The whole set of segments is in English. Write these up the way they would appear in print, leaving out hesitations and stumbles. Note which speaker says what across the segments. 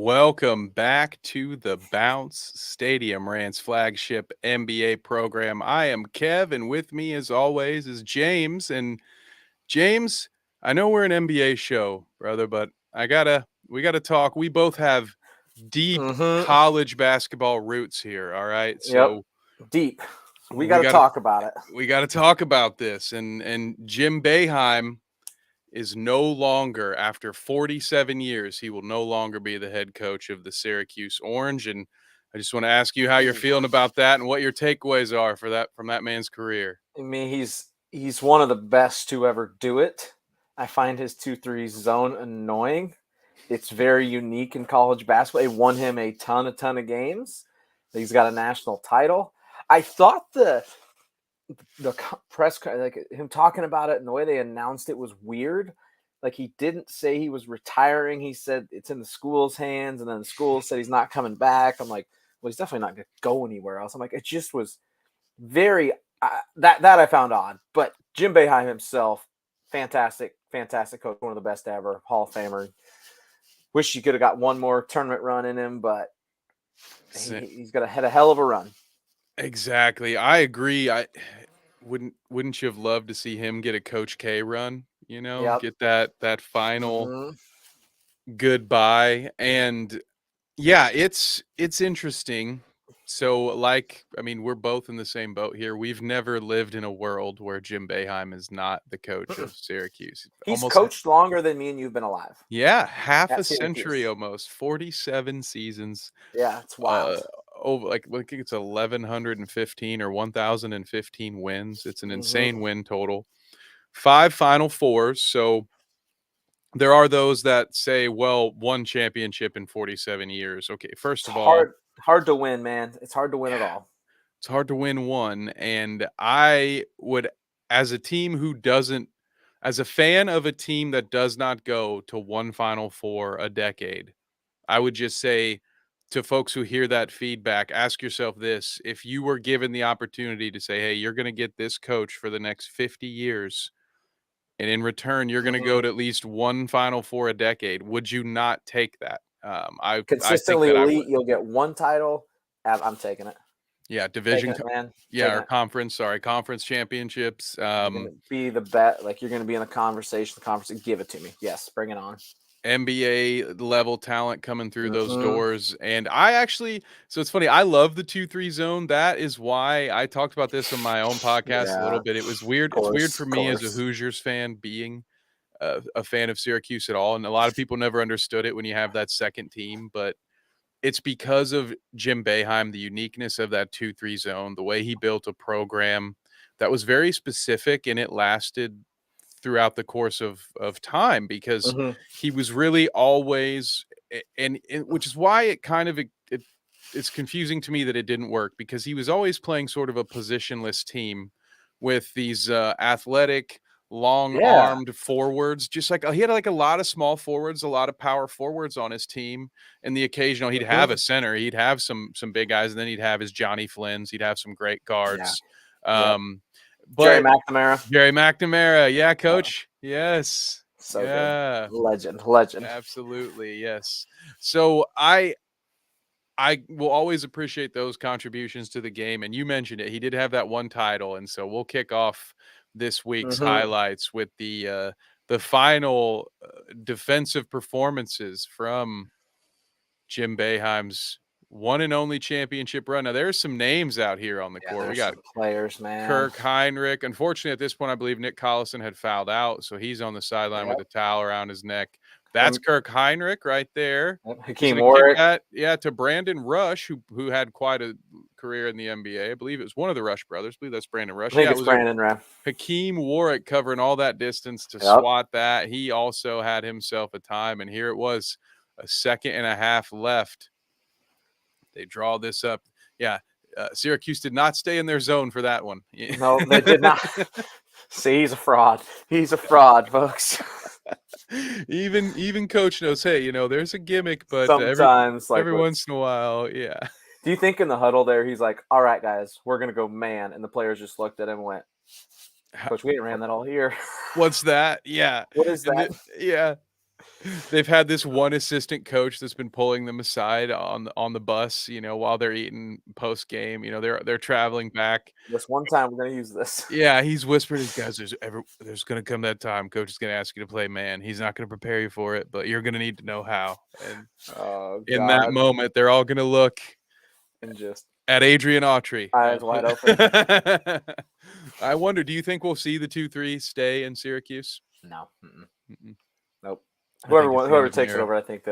Speaker 1: Welcome back to the Bounce Stadium Rant's flagship NBA program. I am Kev, and with me, as always, is James. And James, I know we're an NBA show, brother, but we gotta talk. We both have deep
Speaker 2: Mm-hmm.
Speaker 1: college basketball roots here. All right,
Speaker 2: Yep.
Speaker 1: so
Speaker 2: Deep. We got
Speaker 1: we
Speaker 2: to
Speaker 1: gotta
Speaker 2: talk about it.
Speaker 1: we gotta talk about this. And Jim Boeheim is no longer, after 47 years, he will no longer be the head coach of the Syracuse Orange. And I just want to ask you how you're feeling about that and what your takeaways are for that from that man's career.
Speaker 2: I mean, he's one of the best to ever do it. I find his 2-3 zone annoying. It's very unique in college basketball. It won him a ton of games. He's got a national title. I thought the press, like him talking about it and the way they announced it, was weird. Like, he didn't say he was retiring. He said it's in the school's hands, and then the school said he's not coming back. I'm like, well, he's definitely not going to go anywhere else. I'm like, it just was very that I found odd. But Jim Boeheim himself, fantastic coach, one of the best ever, Hall of Famer. Wish he could have got one more tournament run in him, but he's had a hell of a run.
Speaker 1: Exactly. I agree. I wouldn't you have loved to see him get a Coach K run,
Speaker 2: Yep.
Speaker 1: get that final
Speaker 2: Mm-hmm.
Speaker 1: goodbye. And yeah, it's interesting. So, we're both in the same boat here. We've never lived in a world where Jim Boeheim is not the coach of Syracuse.
Speaker 2: He's coached longer than me and you've been alive.
Speaker 1: Yeah, half a
Speaker 2: At
Speaker 1: century
Speaker 2: Syracuse.
Speaker 1: almost, 47 seasons.
Speaker 2: Yeah, it's wild.
Speaker 1: Over, I think it's 1,115 or 1,015 wins. It's an insane win total. 5 Final Fours. So there are those that say, well, one championship in 47 years. Okay, first of all,
Speaker 2: hard to win, man. It's hard to win at all.
Speaker 1: it's hard to win one. And I would, as a team who doesn't, as a fan of a team that does not go to one Final Four a decade, I would just say to folks who hear that feedback, ask yourself this: if you were given the opportunity to say, hey, you're going to get this coach for the next 50 years, and in return, you're going to go to at least one Final Four a decade, would you not take that? I think
Speaker 2: Consistently
Speaker 1: that I
Speaker 2: elite,
Speaker 1: would.
Speaker 2: you'll get one title. I'm taking it.
Speaker 1: Yeah,
Speaker 2: Taking it, man.
Speaker 1: Yeah, or conference. Sorry, conference championships.
Speaker 2: You're gonna be the bet. Like, you're gonna be in the conversation. The conference. Give it to me. Yes, bring it on.
Speaker 1: NBA level talent coming through those doors. And I actually, so it's funny, I love the 2-3 zone. That is why I talked about this on my own podcast a little bit. It was weird. It's weird for me as a Hoosiers fan being a fan of Syracuse at all. And a lot of people never understood it when you have that second team, but it's because of Jim Boeheim, the uniqueness of that 2-3 zone, the way he built a program that was very specific, and it lasted throughout the course of time, because he was really always, and which is why it kind of it's confusing to me that it didn't work, because he was always playing sort of a positionless team with these athletic, long-armed forwards. Just like he had like a lot of small forwards, a lot of power forwards on his team, and the occasional he'd have a center, he'd have some big guys, and then he'd have his Johnny Flynn's, he'd have some great guards.
Speaker 2: But
Speaker 1: Jerry McNamara, yeah, coach. Yes.
Speaker 2: So good. Legend.
Speaker 1: Absolutely, yes. So I will always appreciate those contributions to the game. And you mentioned it. He did have that one title. And so we'll kick off this week's highlights with the final defensive performances from Jim Boeheim's one and only championship run. Now, there's some names out here on the court. We got
Speaker 2: players, man.
Speaker 1: Kirk Heinrich. Unfortunately, at this point, I believe Nick Collison had fouled out, so he's on the sideline with a towel around his neck. That's Kirk Heinrich right there.
Speaker 2: Hakeem Warwick.
Speaker 1: To Brandon Rush, who had quite a career in the NBA. I believe it was one of the Rush brothers. I believe that's Brandon Rush.
Speaker 2: I think it's Brandon Rush.
Speaker 1: Hakeem Warwick covering all that distance to swat that. He also had himself a time, and here it was, a second and a half left. They draw this up. Yeah, Syracuse did not stay in their zone for that one.
Speaker 2: No, they did not. See, he's a fraud. He's a fraud, folks.
Speaker 1: Even coach knows, hey, there's a gimmick, but
Speaker 2: sometimes
Speaker 1: every once in a while, yeah.
Speaker 2: Do you think in the huddle there he's like, all right, guys, we're going to go man, and the players just looked at him and went, Coach, we ain't ran that all year.
Speaker 1: What's that? Yeah.
Speaker 2: What is that?
Speaker 1: Yeah. They've had this one assistant coach that's been pulling them aside on the bus, while they're eating post game. They're traveling back.
Speaker 2: This one time we're gonna use this.
Speaker 1: Yeah, he's whispered, "His guys, there's gonna come that time. Coach is gonna ask you to play man. He's not gonna prepare you for it, but you're gonna need to know how." And
Speaker 2: Oh
Speaker 1: in that
Speaker 2: God!
Speaker 1: moment, they're all gonna look
Speaker 2: And just
Speaker 1: at Adrian Autry.
Speaker 2: eyes wide open.
Speaker 1: I wonder, do you think we'll see the 2-3 stay in Syracuse?
Speaker 2: No.
Speaker 1: Mm-mm.
Speaker 2: Nope.
Speaker 1: I think it's the end
Speaker 2: Whoever
Speaker 1: of an
Speaker 2: takes it
Speaker 1: era.
Speaker 2: over, I think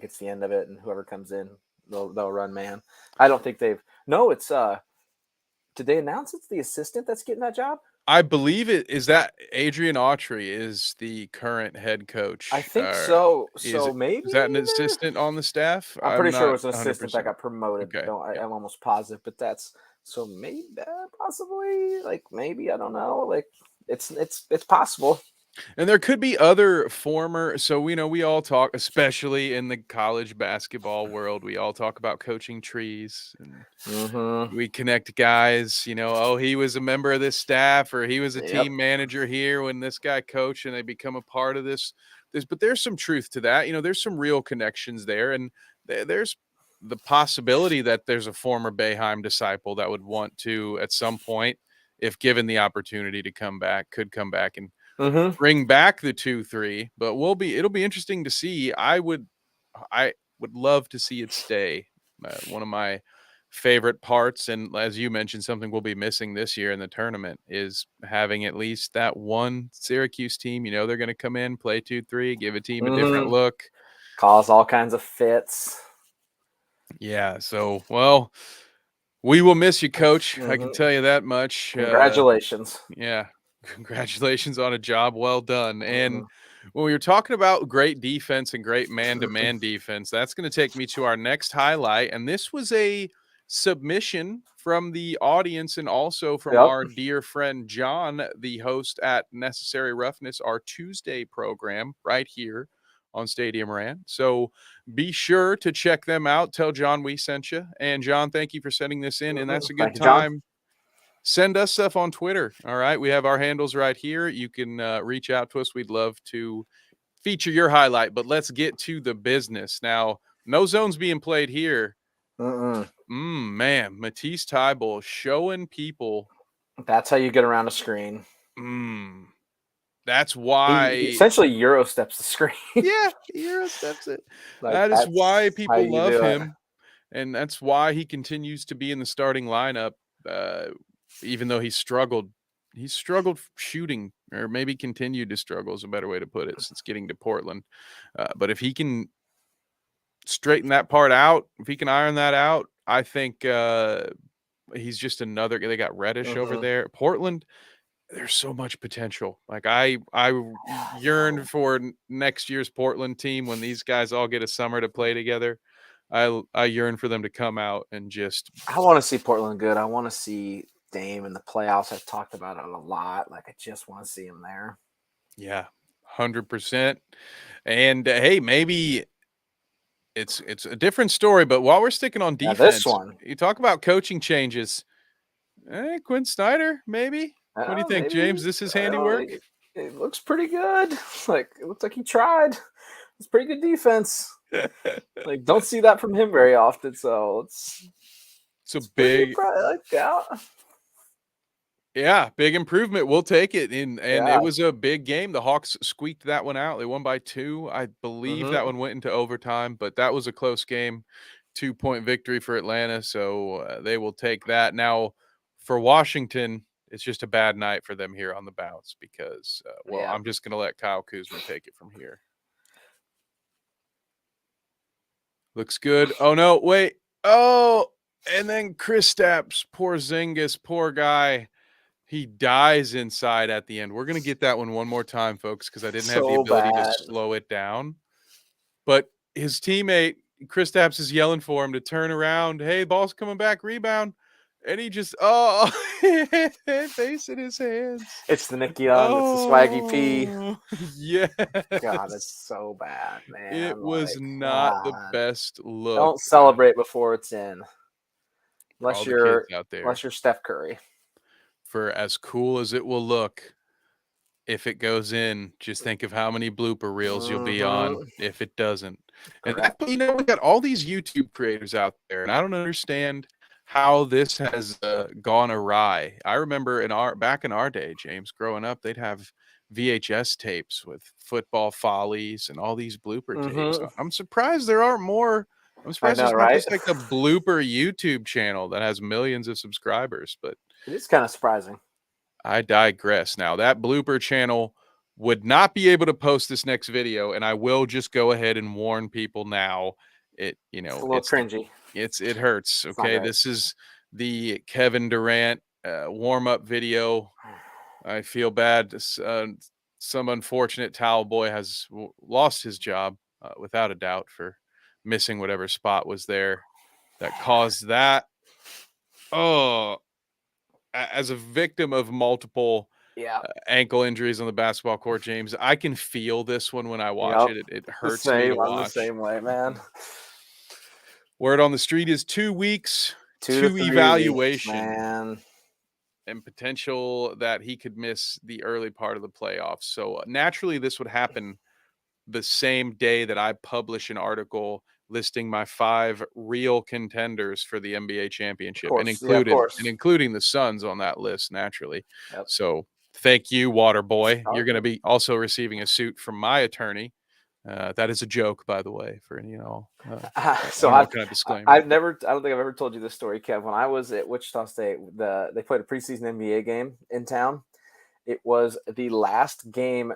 Speaker 2: it's the end of it, and whoever comes in, they'll run man. I don't think they've. No, it's Did they announce it's the assistant that's getting that job?
Speaker 1: I believe it is that Adrian Autry is the current head coach.
Speaker 2: I think so.
Speaker 1: Is
Speaker 2: So maybe
Speaker 1: is that an assistant on the staff?
Speaker 2: I'm
Speaker 1: I'm
Speaker 2: pretty sure it
Speaker 1: not
Speaker 2: was an assistant that
Speaker 1: 100%.
Speaker 2: got promoted.
Speaker 1: Okay. Yeah.
Speaker 2: I'm almost positive, but that's so maybe possibly maybe I don't know. It's possible.
Speaker 1: And there could be other former, so we all talk, especially in the college basketball world, we all talk about coaching trees, and we connect guys, oh, he was a member of this staff, or he was a
Speaker 2: Yep.
Speaker 1: team manager here when this guy coached, and they become a part of this. But there's some truth to that. There's some real connections there, and there's the possibility that there's a former Boeheim disciple that would want to, at some point, if given the opportunity to come back, could come back and bring back the 2-3. But it'll be interesting to see. I would love to see it stay. One of my favorite parts, and as you mentioned, something we'll be missing this year in the tournament, is having at least that one Syracuse team. They're going to come in, play 2-3, give a team a different look,
Speaker 2: cause all kinds of fits.
Speaker 1: Yeah. So, well, we will miss you, Coach. I can tell you that much.
Speaker 2: Congratulations.
Speaker 1: Yeah. Congratulations on a job well done. And when we were talking about great defense and great man-to-man defense, that's going to take me to our next highlight. And this was a submission from the audience and also from our dear friend John, the host at Necessary Roughness, our Tuesday program right here on Stadium Rant. So be sure to check them out. Tell John we sent you. And John, thank you for sending this in. And that's a good time. Send us stuff on Twitter. All right. We have our handles right here. You can reach out to us. We'd love to feature your highlight, but let's get to the business. Now, no zones being played here. Man, Matisse Thybulle showing people.
Speaker 2: That's how you get around a screen.
Speaker 1: That's why
Speaker 2: he essentially Euro steps the screen.
Speaker 1: Yeah, Euro steps it. That is why people love him. And that's why he continues to be in the starting lineup. Even though he struggled shooting, or maybe continued to struggle is a better way to put it, since getting to Portland. But if he can straighten that part out, if he can iron that out, I think he's just another. They got Reddish over there. Portland, there's so much potential. Like I yearn for next year's Portland team when these guys all get a summer to play together. I yearn for them to come out and just.
Speaker 2: I want to see Portland good. I want to see Dame in the playoffs. I've talked about it a lot. I just want to see him there.
Speaker 1: Yeah, 100%. And hey, maybe it's a different story. But while we're sticking on defense,
Speaker 2: this one,
Speaker 1: you talk about coaching changes. Quinn Snyder, maybe. What do you think, James? This is handiwork.
Speaker 2: It looks pretty good. It looks like he tried. It's pretty good defense. Don't see that from him very often. So it's
Speaker 1: a big. Yeah, big improvement. We'll take it. And it was a big game. The Hawks squeaked that one out. They won by 2. I believe that one went into overtime, but that was a close game. 2-point victory for Atlanta. So they will take that. Now, for Washington, it's just a bad night for them here on the bounce because, I'm just going to let Kyle Kuzma take it from here. Looks good. Oh, no, wait. Oh, and then Kristaps, Porzingis, poor guy. He dies inside at the end. We're going to get that one more time, folks, because I didn't have the ability to slow it down. But his teammate, Kristaps, is yelling for him to turn around. Hey, ball's coming back, rebound. And he just, face in his hands.
Speaker 2: It's the Nick Young. It's the Swaggy P.
Speaker 1: Yeah.
Speaker 2: God, it's so bad, man.
Speaker 1: It was not the best look.
Speaker 2: Don't celebrate before it's in. Unless you're
Speaker 1: out there.
Speaker 2: Unless you're Steph Curry.
Speaker 1: For as cool as it will look, if it goes in, just think of how many blooper reels you'll be on
Speaker 2: Mhm.
Speaker 1: if it doesn't. And
Speaker 2: Correct.
Speaker 1: that, we got all these YouTube creators out there, and I don't understand how this has gone awry. I remember back in our day, James, growing up, they'd have VHS tapes with football follies and all these blooper tapes.
Speaker 2: Mhm.
Speaker 1: I'm surprised there aren't more. I'm
Speaker 2: I
Speaker 1: surprised
Speaker 2: know,
Speaker 1: there's not
Speaker 2: right?
Speaker 1: just like a blooper YouTube channel that has millions of subscribers, but
Speaker 2: It is kind of surprising.
Speaker 1: I digress. Now, that blooper channel would not be able to post this next video, and I will just go ahead and warn people now.
Speaker 2: It's a little cringy.
Speaker 1: It hurts.
Speaker 2: It's not
Speaker 1: Okay,
Speaker 2: great.
Speaker 1: this is the Kevin Durant warm up video. I feel bad. Some unfortunate towel boy has lost his job without a doubt for missing whatever spot was there that caused that. Oh, as a victim of multiple
Speaker 2: Yeah.
Speaker 1: ankle injuries on the basketball court, James, I can feel this one when I watch
Speaker 2: Yep.
Speaker 1: it. It
Speaker 2: The
Speaker 1: hurts me to
Speaker 2: same. I'm the
Speaker 1: watch.
Speaker 2: same way, man.
Speaker 1: Word on the street is 2 weeks,
Speaker 2: 2 to
Speaker 1: 2
Speaker 2: 3 weeks,
Speaker 1: evaluation,
Speaker 2: man.
Speaker 1: and potential that he could miss the early part of the playoffs. So naturally, this would happen the same day that I publish an article listing my 5 real contenders for the NBA
Speaker 2: Of
Speaker 1: championship, and
Speaker 2: course. Yeah, of course.
Speaker 1: including the Suns on that list, naturally.
Speaker 2: Yep.
Speaker 1: So thank you, Water Boy. You're
Speaker 2: Start
Speaker 1: going to
Speaker 2: it.
Speaker 1: be also receiving a suit from my attorney. That is a joke, by the way, for any and all. I
Speaker 2: So
Speaker 1: don't know what kind of disclaimer.
Speaker 2: I've never, I don't think I've ever told you this story, Kev. When I was at Wichita State, they played a preseason NBA game in town. It was the last game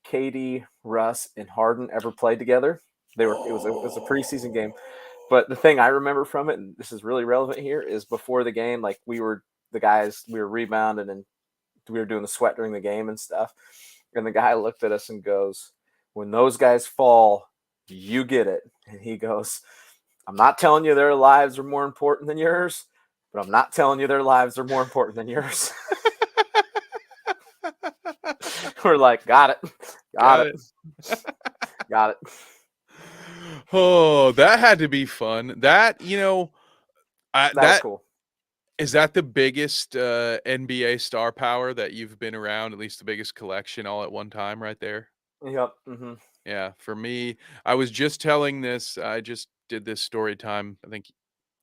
Speaker 2: Katie, Russ, and Harden ever played together. It was a preseason game. But the thing I remember from it, and this is really relevant here, is before the game, like we were rebounding and we were doing the sweat during the game and stuff. And the guy looked at us and goes, "When those guys fall, you get it." And he goes, "I'm not telling you their lives are more important than yours, but I'm not telling you their lives are more important than yours." We're like, got it. Got it. Got it.
Speaker 1: Oh, that had to be fun. That,
Speaker 2: That was cool.
Speaker 1: is that the biggest NBA star power that you've been around, at least the biggest collection all at one time right there?
Speaker 2: Yep. Mm-hmm.
Speaker 1: Yeah, for me, I was just telling this, I just did this story time, I think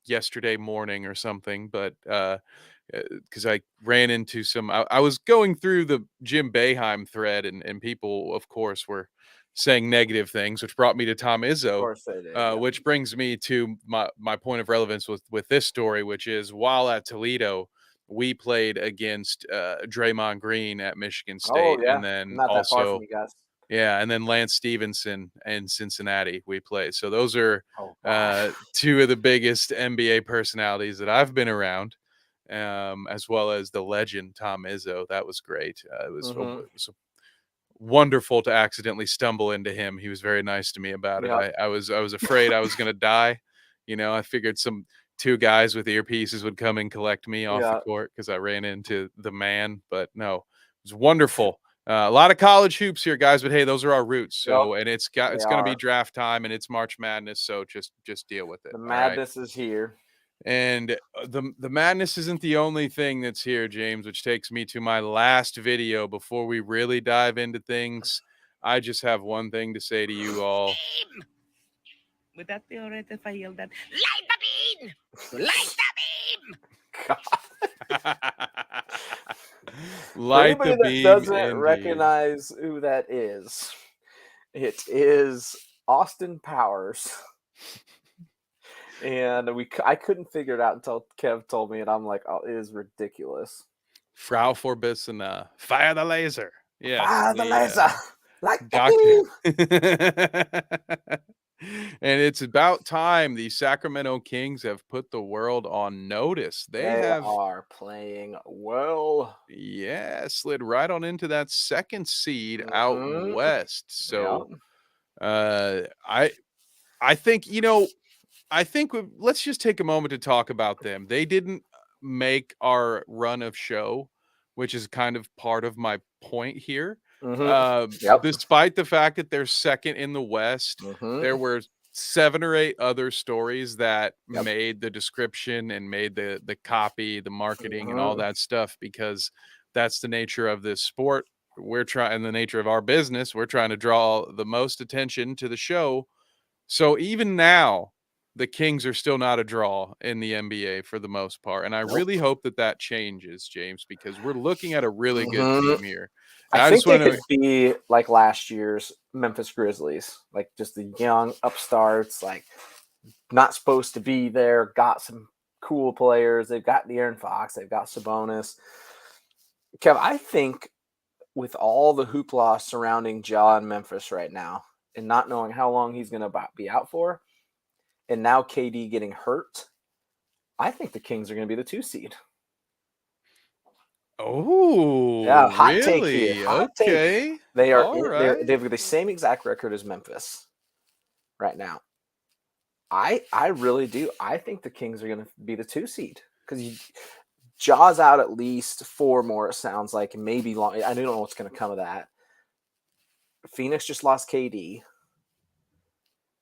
Speaker 1: yesterday morning or something, but because I ran into I was going through the Jim Boeheim thread, and people, of course, were saying negative things, which brought me to Tom
Speaker 2: Of
Speaker 1: Izzo,
Speaker 2: course they did. Yep.
Speaker 1: which brings me to my point of relevance with this story, which is while at Toledo, we played against Draymond Green at Michigan
Speaker 2: Oh
Speaker 1: State,
Speaker 2: yeah.
Speaker 1: and then
Speaker 2: Not that far from
Speaker 1: also
Speaker 2: you guys.
Speaker 1: yeah, and then Lance Stevenson and Cincinnati we play. So those are
Speaker 2: Oh gosh.
Speaker 1: 2 of the biggest NBA personalities that I've been around, as well as the legend Tom Izzo. That was great.
Speaker 2: Mm-hmm.
Speaker 1: It was wonderful to accidentally stumble into him. He was very nice to me about it.
Speaker 2: Yep.
Speaker 1: I was afraid I was going to die. I figured some 2 guys with earpieces would come and collect me off the
Speaker 2: Yeah.
Speaker 1: court because I ran into the man. But no, it was wonderful. A lot of college hoops here, guys. But hey, those are our roots.
Speaker 2: Yep.
Speaker 1: So, and it's
Speaker 2: They
Speaker 1: going to be
Speaker 2: are.
Speaker 1: draft time, and it's March Madness. So just deal with it.
Speaker 2: The
Speaker 1: All right.
Speaker 2: madness is here.
Speaker 1: And the madness isn't the only thing that's here, James, which takes me to my last video before we really dive into things. I just have one thing to say to you all.
Speaker 3: With that theoretical fail that light the beam! Light the beam!
Speaker 1: Light
Speaker 2: anybody
Speaker 1: the
Speaker 2: that
Speaker 1: beam,
Speaker 2: doesn't
Speaker 1: indeed.
Speaker 2: recognize who that is, it is Austin Powers. And I couldn't figure it out until Kev told me, and I'm like, oh, it is ridiculous.
Speaker 1: Frau Forbissen, fire the laser. Yes,
Speaker 2: Fire the laser, like
Speaker 1: and it's about time the Sacramento Kings have put the world on notice. They
Speaker 2: are playing well.
Speaker 1: Yeah, slid right on into that second seed out west. So, I think let's just take a moment to talk about them. They didn't make our run of show, which is kind of part of my point here. Despite the fact that they're second in the West, there were 7 or 8 other stories that made the description and made the copy, the marketing, and all that stuff, because that's the nature of this sport. we're trying, in the nature of our business, we're trying to draw the most attention to the show. So even now, the Kings are still not a draw in the NBA for the most part. And I
Speaker 2: Nope.
Speaker 1: really hope that that changes, James, because we're looking at a really good
Speaker 2: Mhm.
Speaker 1: team here.
Speaker 2: I
Speaker 1: And I
Speaker 2: think
Speaker 1: just
Speaker 2: they
Speaker 1: want to
Speaker 2: could be like last year's Memphis Grizzlies, like just the young upstarts, like not supposed to be there, got some cool players. They've got De'Aaron Fox, they've got Sabonis. Kev, I think with all the hoopla surrounding Ja in Memphis right now, and not knowing how long he's going to be out for, and now KD getting hurt, I think the Kings are going to be the 2 seed. Yeah,
Speaker 1: Oh,
Speaker 2: hot take for you.
Speaker 1: really?
Speaker 2: Hot take.
Speaker 1: Okay.
Speaker 2: They are
Speaker 1: All right.
Speaker 2: they have the same exact record as Memphis right now. I really do. I think the Kings are going to be the 2 seed because Ja's out at least 4 more. It sounds like maybe long. I don't know what's going to come of that. Phoenix just lost KD.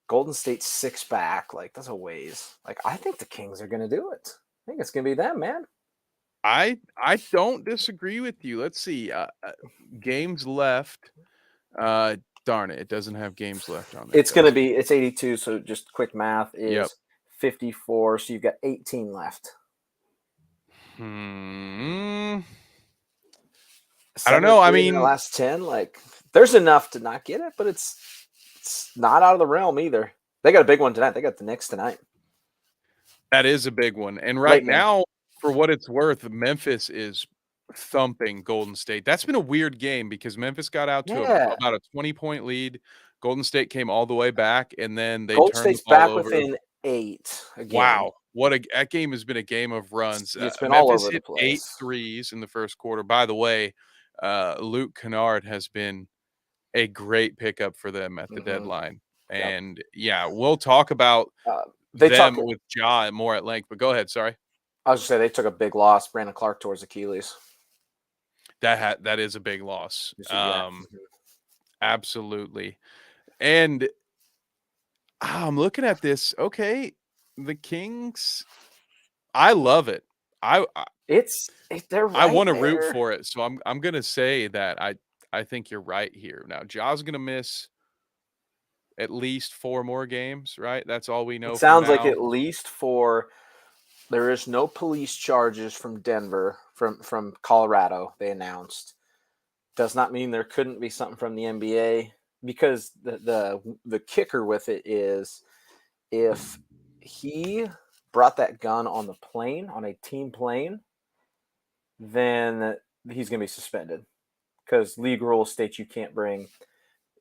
Speaker 2: Golden State's 6 back. Like that's a ways. Like I think the Kings are going to do it. I think it's going to be them, man.
Speaker 1: I don't disagree with you. Let's see. Games left. Darn it, it doesn't have games left on there.
Speaker 2: It's going to be 82. So just quick math is 54. So you've got 18 left.
Speaker 1: I don't know. I mean,
Speaker 2: the last 10, like there's enough to not get it, but it's not out of the realm either. They got a big one tonight. They got the Knicks tonight.
Speaker 1: That is a big one. And right now, for what it's worth, Memphis is thumping Golden State. That's been a weird game because Memphis got out to about a 20-point lead. Golden State came all the way back, and then they
Speaker 2: Golden
Speaker 1: turned
Speaker 2: State's
Speaker 1: the ball
Speaker 2: back
Speaker 1: over.
Speaker 2: within 8 again.
Speaker 1: Wow. That game has been a game of runs.
Speaker 2: It's been
Speaker 1: Memphis
Speaker 2: all over the
Speaker 1: hit
Speaker 2: place.
Speaker 1: 8 threes in the first quarter. By the way, Luke Kennard has been a great pickup for them at the deadline. And yeah, we'll talk about them with Ja more at length, but go ahead. Sorry.
Speaker 2: I was just saying they took a big loss. Brandon Clark towards Achilles.
Speaker 1: That is a big loss. Absolutely. And I'm looking at this. Okay, the Kings. I love it. I want to root for it. So I'm gonna say that I think you're right here. Now Ja's gonna miss at least 4 more games, right? That's all we know.
Speaker 2: It sounds like at least 4. There is no police charges from Denver, from Colorado, they announced. Does not mean there couldn't be something from the NBA, because the kicker with it is if he brought that gun on the plane, on a team plane, then he's going to be suspended because league rules state you can't bring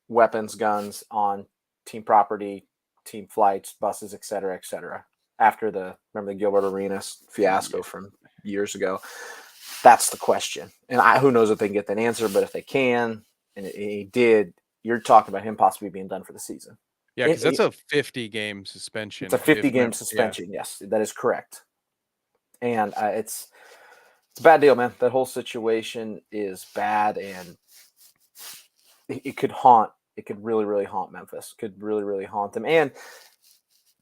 Speaker 2: weapons, guns on team property, team flights, buses, et cetera, after remember the Gilbert Arenas fiasco from years ago. That's the question. And who knows if they can get that answer, but if they can, and he did, you're talking about him possibly being done for the season.
Speaker 1: Yeah, because that's a 50-game suspension.
Speaker 2: It's a 50-game suspension. Yes, that is correct. And it's a bad deal, man. That whole situation is bad, and it could haunt. It could really, really haunt Memphis. Could really, really haunt them. And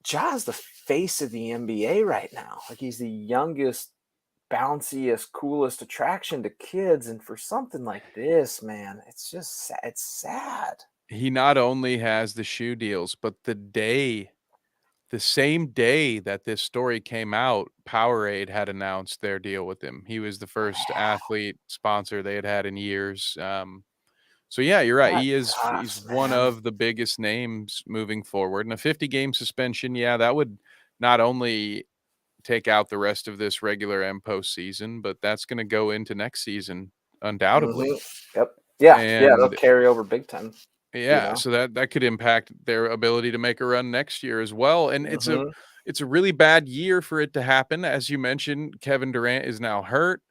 Speaker 2: Ja's the face of the NBA right now. Like he's the youngest, bounciest, coolest attraction to kids, and for something like this, man, it's just it's sad.
Speaker 1: He not only has the shoe deals, but the same day that this story came out, Powerade had announced their deal with him. He was the first athlete sponsor they had in years. So yeah, you're right. He's one of the biggest names moving forward. And a 50-game suspension, that would not only take out the rest of this regular and postseason, but that's going to go into next season undoubtedly.
Speaker 2: Yep. Yeah, they'll carry over big time.
Speaker 1: Yeah, so that could impact their ability to make a run next year as well. And it's a really bad year for it to happen. As you mentioned, Kevin Durant is now hurt.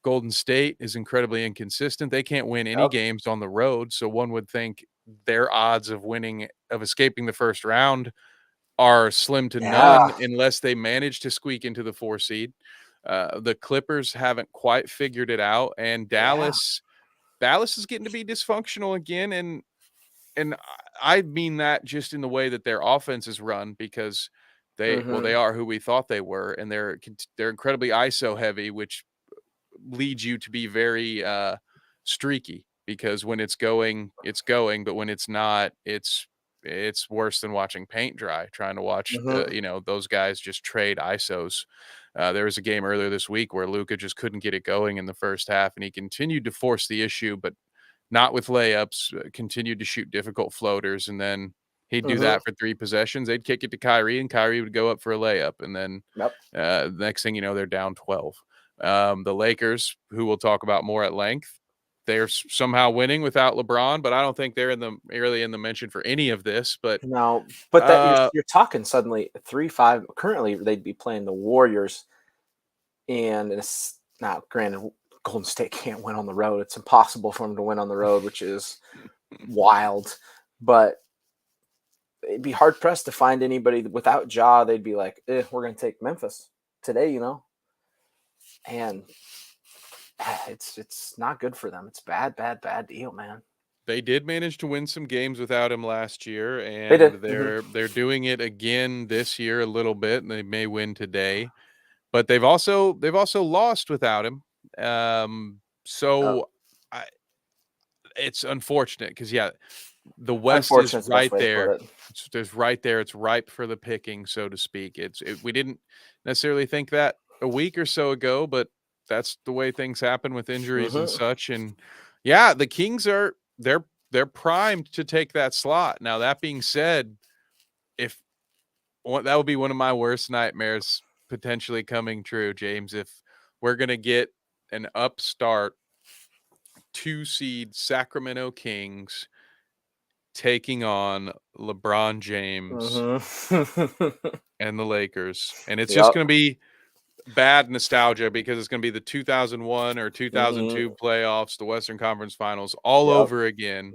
Speaker 1: Golden State is incredibly inconsistent. They can't win any games on the road. So one would think their odds of escaping the first round are slim to none unless they manage to squeak into the 4 seed. The Clippers haven't quite figured it out. And Dallas is getting to be dysfunctional again. And I mean that just in the way that their offense is run, because they are who we thought they were, and they're incredibly ISO heavy, which leads you to be very streaky. because when it's going, it's going, but when it's not, it's worse than watching paint dry, trying to watch those guys just trade ISOs. There was a game earlier this week where Luka just couldn't get it going in the first half, and he continued to force the issue, but not with layups, continued to shoot difficult floaters, and then he'd do that for 3 possessions. They'd kick it to Kyrie, and Kyrie would go up for a layup, and then next thing you know, they're down 12. The Lakers, who we'll talk about more at length, they're somehow winning without LeBron, but I don't think they're really in the mention for any of this. But
Speaker 2: no, but that you're talking suddenly 3-5. Currently, they'd be playing the Warriors, and it's not granted. Golden State can't win on the road. It's impossible for them to win on the road, which is wild. But it'd be hard pressed to find anybody without Ja. They'd be like, we're going to take Memphis today, and it's not good for them. It's bad deal, man.
Speaker 1: They did manage to win some games without him last year, and they're doing it again this year a little bit, and they may win today. But they've also lost without him. It's unfortunate because the West is right there. It's ripe for the picking, so to speak. We didn't necessarily think that a week or so ago, but that's the way things happen with injuries and such. And the Kings they're primed to take that slot. Now, that being said, that would be one of my worst nightmares potentially coming true, James, if we're going to get an upstart 2-seed Sacramento Kings taking on LeBron James and the Lakers. And it's just going to be bad nostalgia because it's going to be the 2001 or 2002 playoffs, the Western Conference Finals all over again.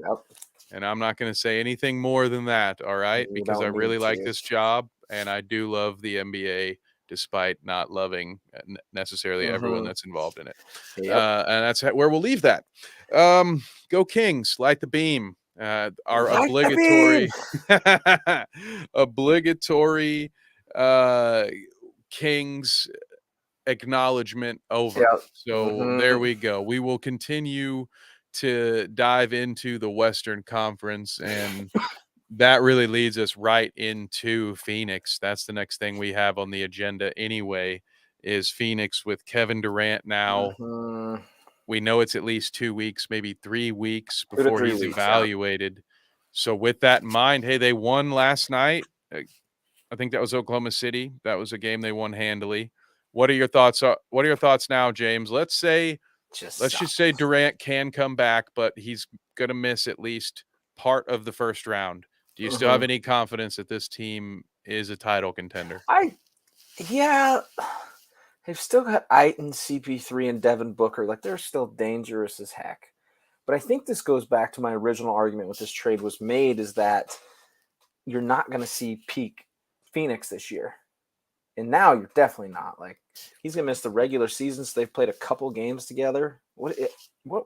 Speaker 1: And I'm not going to say anything more than that, all right? Because I really like this job, and I do love the NBA despite not loving necessarily everyone that's involved in it. And that's where we'll leave that. Go Kings, light the beam. Our obligatory Kings acknowledgement over. So there we go. We will continue to dive into the Western Conference, and that really leads us right into Phoenix. That's the next thing we have on the agenda anyway, is Phoenix with Kevin Durant now. We know it's at least 2 weeks, maybe 3 weeks before he's evaluated. So with that in mind, hey, they won last night. I think that was Oklahoma City. That was a game they won handily. What are your thoughts? What are your thoughts now, James? Let's just say Durant can come back, but he's going to miss at least part of the first round. Do you still have any confidence that this team is a title contender?
Speaker 2: They've still got Ayton, CP3, and Devin Booker. Like, they're still dangerous as heck. But I think this goes back to my original argument with this trade was made, is that you're not going to see peak Phoenix this year. And now you're definitely not. Like, he's going to miss the regular season, so they've played a couple games together. What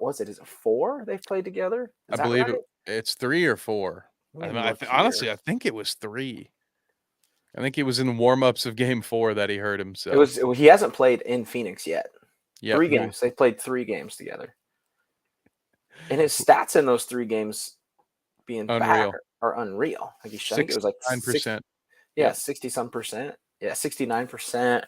Speaker 2: was it? Is it 4 they've played together?
Speaker 1: I believe it's 3 or 4. Honestly, I think it was 3. I think it was in the warm-ups of Game 4 that he hurt himself.
Speaker 2: He hasn't played in Phoenix yet.
Speaker 1: Yep.
Speaker 2: 3 games. They played 3 games together. And his stats in those 3 games being
Speaker 1: unreal.
Speaker 2: back are unreal. Like, I think it was like
Speaker 1: 9%.
Speaker 2: 60-some percent. Yeah, 69%.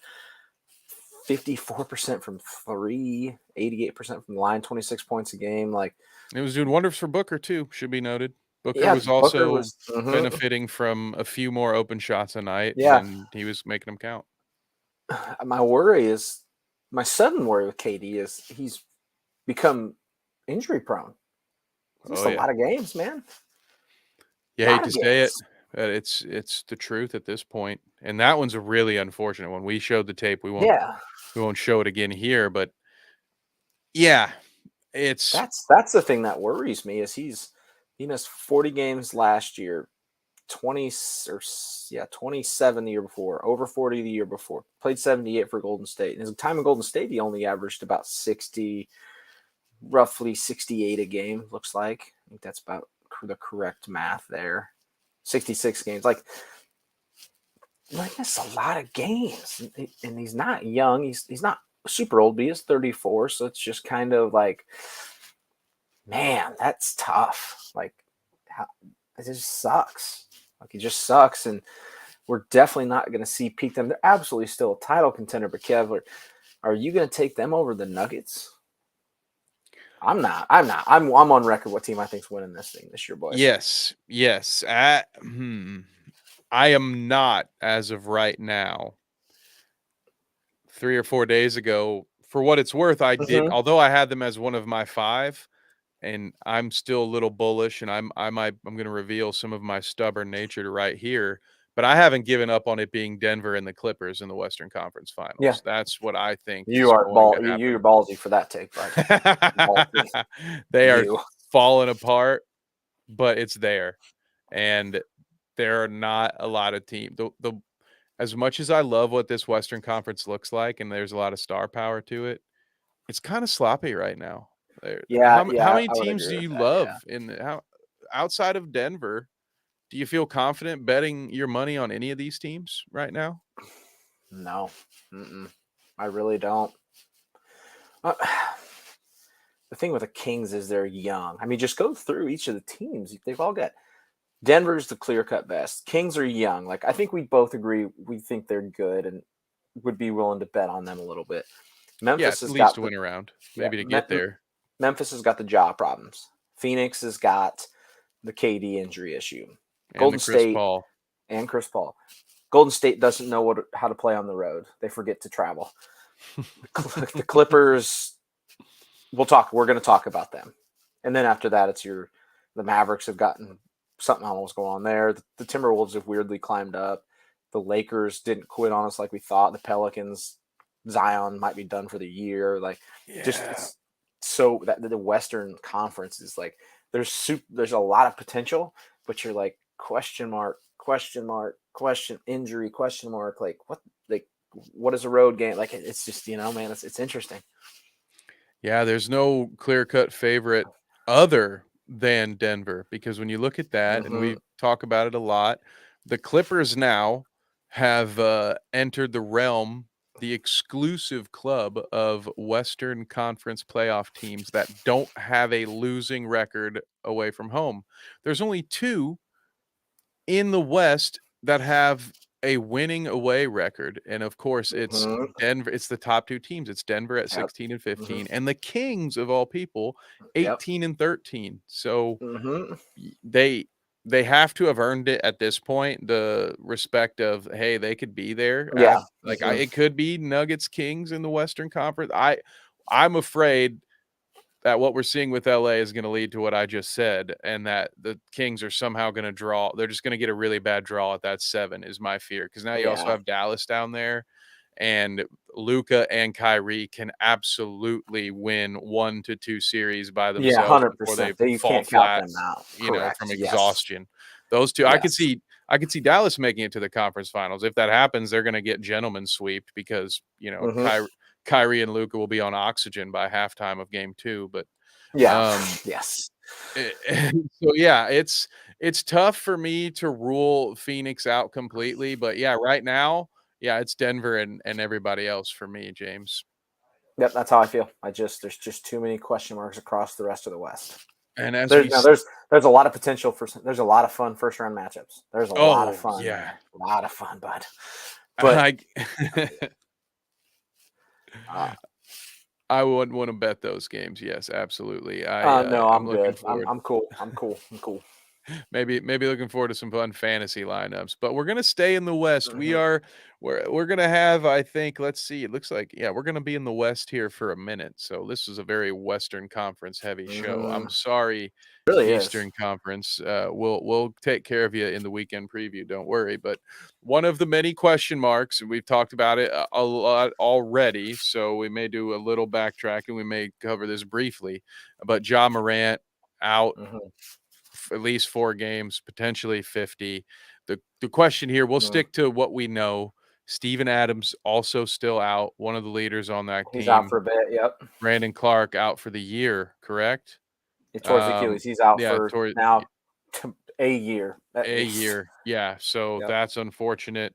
Speaker 2: 54% from 3, 88% from the line, 26 points a game. Like,
Speaker 1: it was doing wonders for Booker too, should be noted. Booker was also benefiting from a few more open shots a night, and he was making them count.
Speaker 2: My sudden worry with KD is he's become injury prone. It's a lot of games, man.
Speaker 1: You hate to say it, but it's the truth at this point. And that one's a really unfortunate one. We showed the tape. We won't show it again here, but it's
Speaker 2: that's the thing that worries me is he missed 40 games last year, 27 the year before, over 40 the year before. Played 78 for Golden State. In his time in Golden State, he only averaged about 60, roughly 68 a game. Looks like. I think that's about the correct math there. 66 games. Like that's a lot of games, and he's not young. He's not super old, but he is 34. So it's just kind of like man, that's tough. Like, it just sucks. Like, it just sucks, and we're definitely not going to see peak them. They're absolutely still a title contender, but Kev, are you going to take them over the Nuggets? I'm not. I'm on record what team I think's winning this thing this year, boys.
Speaker 1: Yes. I am not as of right now. 3 or 4 days ago, for what it's worth, I did. Although I had them as one of my 5, and I'm still a little bullish, and I'm going to reveal some of my stubborn nature to right here. But I haven't given up on it being Denver and the Clippers in the Western Conference Finals.
Speaker 2: Yeah.
Speaker 1: That's what I think
Speaker 2: you
Speaker 1: is
Speaker 2: are
Speaker 1: going to happen.
Speaker 2: You're ballsy for that take, bud.
Speaker 1: They are falling apart, but it's there, and there are not a lot of teams. The as much as I love what this Western Conference looks like, and there's a lot of star power to it, it's kind of sloppy right now. How many teams do you love outside of Denver? Do you feel confident betting your money on any of these teams right now?
Speaker 2: No, I really don't. The thing with the Kings is they're young. I mean, just go through each of the teams. They've all got Denver's the clear-cut best. Kings are young. Like, I think we both agree. We think they're good and would be willing to bet on them a little bit. Memphis has
Speaker 1: at least to win around, maybe to get there.
Speaker 2: Memphis has got the jaw problems. Phoenix has got the KD injury issue.
Speaker 1: And
Speaker 2: Golden
Speaker 1: Chris
Speaker 2: State
Speaker 1: Paul.
Speaker 2: and Chris Paul. Golden State doesn't know how to play on the road. They forget to travel. The Clippers, we're going to talk about them. And then after that, it's the Mavericks have gotten something almost going on there. The Timberwolves have weirdly climbed up. The Lakers didn't quit on us like we thought. The Pelicans, Zion might be done for the year. Like, so that the Western Conference is like, there's a lot of potential, but you're like, question mark, injury, question mark. Like, what is a road game? Like, it's just, man, it's interesting.
Speaker 1: Yeah, there's no clear-cut favorite other than Denver, because when you look at that, and we talk about it a lot, the Clippers now have entered the realm, the exclusive club of Western Conference playoff teams that don't have a losing record away from home. There's only 2 in the West that have a winning away record, and of course it's Denver. It's the top 2 teams. It's Denver at 16 and 15, and the Kings of all people 18 and 13. So they have to have earned it at this point, the respect of, hey, they could be there. It could be Nuggets Kings in the Western Conference. I'm afraid that what we're seeing with LA is going to lead to what I just said, and that the Kings are somehow going to draw. They're just going to get a really bad draw at that 7 is my fear. Because now you also have Dallas down there, and Luka and Kyrie can absolutely win 1 to 2 series by themselves before they fall flat, from exhaustion. Those 2, I could see Dallas making it to the conference finals. If that happens, they're going to get gentlemen sweeped because, Kyrie and Luka will be on oxygen by halftime of game 2, but
Speaker 2: yes.
Speaker 1: So it's tough for me to rule Phoenix out completely, but right now, it's Denver and everybody else for me, James.
Speaker 2: Yep, that's how I feel. There's just too many question marks across the rest of the West.
Speaker 1: And as
Speaker 2: there's a lot of potential there's a lot of fun first round matchups. There's a lot of fun.
Speaker 1: Yeah.
Speaker 2: A lot of fun, bud.
Speaker 1: But I wouldn't want to bet those games. Yes, absolutely.
Speaker 2: No, I'm
Speaker 1: good.
Speaker 2: I'm cool.
Speaker 1: Maybe looking forward to some fun fantasy lineups, but we're going to stay in the West. We're going to have, I think, let's see, it looks like, we're going to be in the West here for a minute. So this is a very Western Conference heavy show. I'm sorry,
Speaker 2: really
Speaker 1: Eastern Conference. We'll take care of you in the weekend preview. Don't worry. But one of the many question marks, and we've talked about it a lot already, so we may do a little backtracking. We may cover this briefly, but Ja Morant out. At least 4 games, potentially 50. The question here, we'll stick to what we know. Steven Adams also still out, one of the leaders on that team.
Speaker 2: He's out for a bit, yep.
Speaker 1: Brandon Clark out for the year, correct?
Speaker 2: Towards Achilles. He's out for now a year.
Speaker 1: Year, yeah. So that's unfortunate.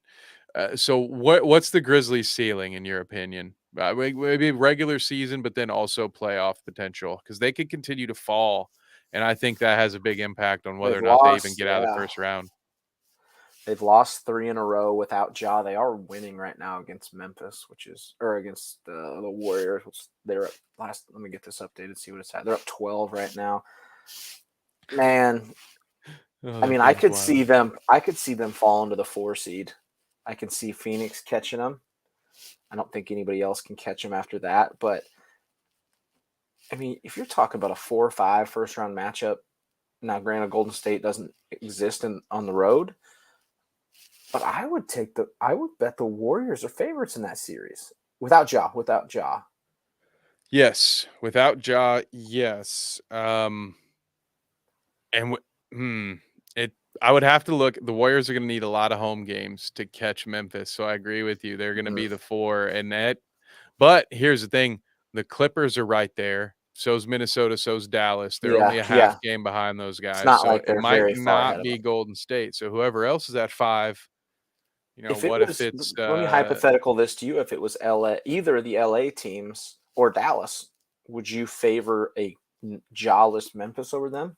Speaker 1: So what's the Grizzlies' ceiling in your opinion? maybe regular season, but then also playoff potential because they could continue to fall. And I think that has a big impact on whether
Speaker 2: They've
Speaker 1: or not they even
Speaker 2: lost,
Speaker 1: get out of the first round.
Speaker 2: They've lost 3 in a row without Ja. They are winning right now against Memphis, or against the Warriors. Which they're up last. Let me get this updated. See what it's at. They're up 12 right now. Man, I mean, I could see them. I could see them fall into the 4 seed. I can see Phoenix catching them. I don't think anybody else can catch them after that. But I mean, if you're talking about a 4 or 5 first round matchup, now granted, Golden State doesn't exist on the road. But I would bet the Warriors are favorites in that series without Ja.
Speaker 1: Yes, without Ja, yes. I would have to look. The Warriors are going to need a lot of home games to catch Memphis. So I agree with you. They're going to be the 4 and that. But here's the thing: the Clippers are right there. So's Minnesota. So's Dallas. They're only a half game behind those guys.
Speaker 2: It's not
Speaker 1: so
Speaker 2: like they're
Speaker 1: it might
Speaker 2: very far ahead
Speaker 1: not
Speaker 2: of
Speaker 1: be
Speaker 2: them.
Speaker 1: Golden State. So whoever else is at 5.
Speaker 2: If it's let me hypothetical this to you. If it was either of the LA teams or Dallas, would you favor a Ja-less Memphis over them?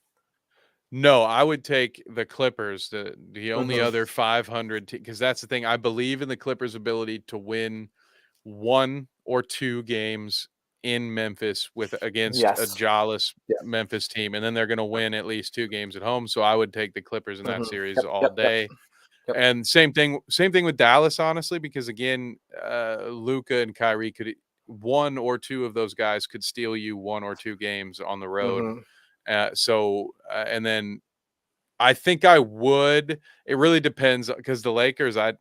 Speaker 1: No, I would take the Clippers, the only other 500 because that's the thing. I believe in the Clippers' ability to win 1 or 2 games in Memphis against a Ja-less Memphis team, and then they're going to win at least 2 games at home. So I would take the Clippers in that series all day. Yep. And same thing with Dallas, honestly, because again, Luka and Kyrie could 1 or 2 of those guys could steal you 1 or 2 games on the road. And then I think I would. It really depends because the Lakers, I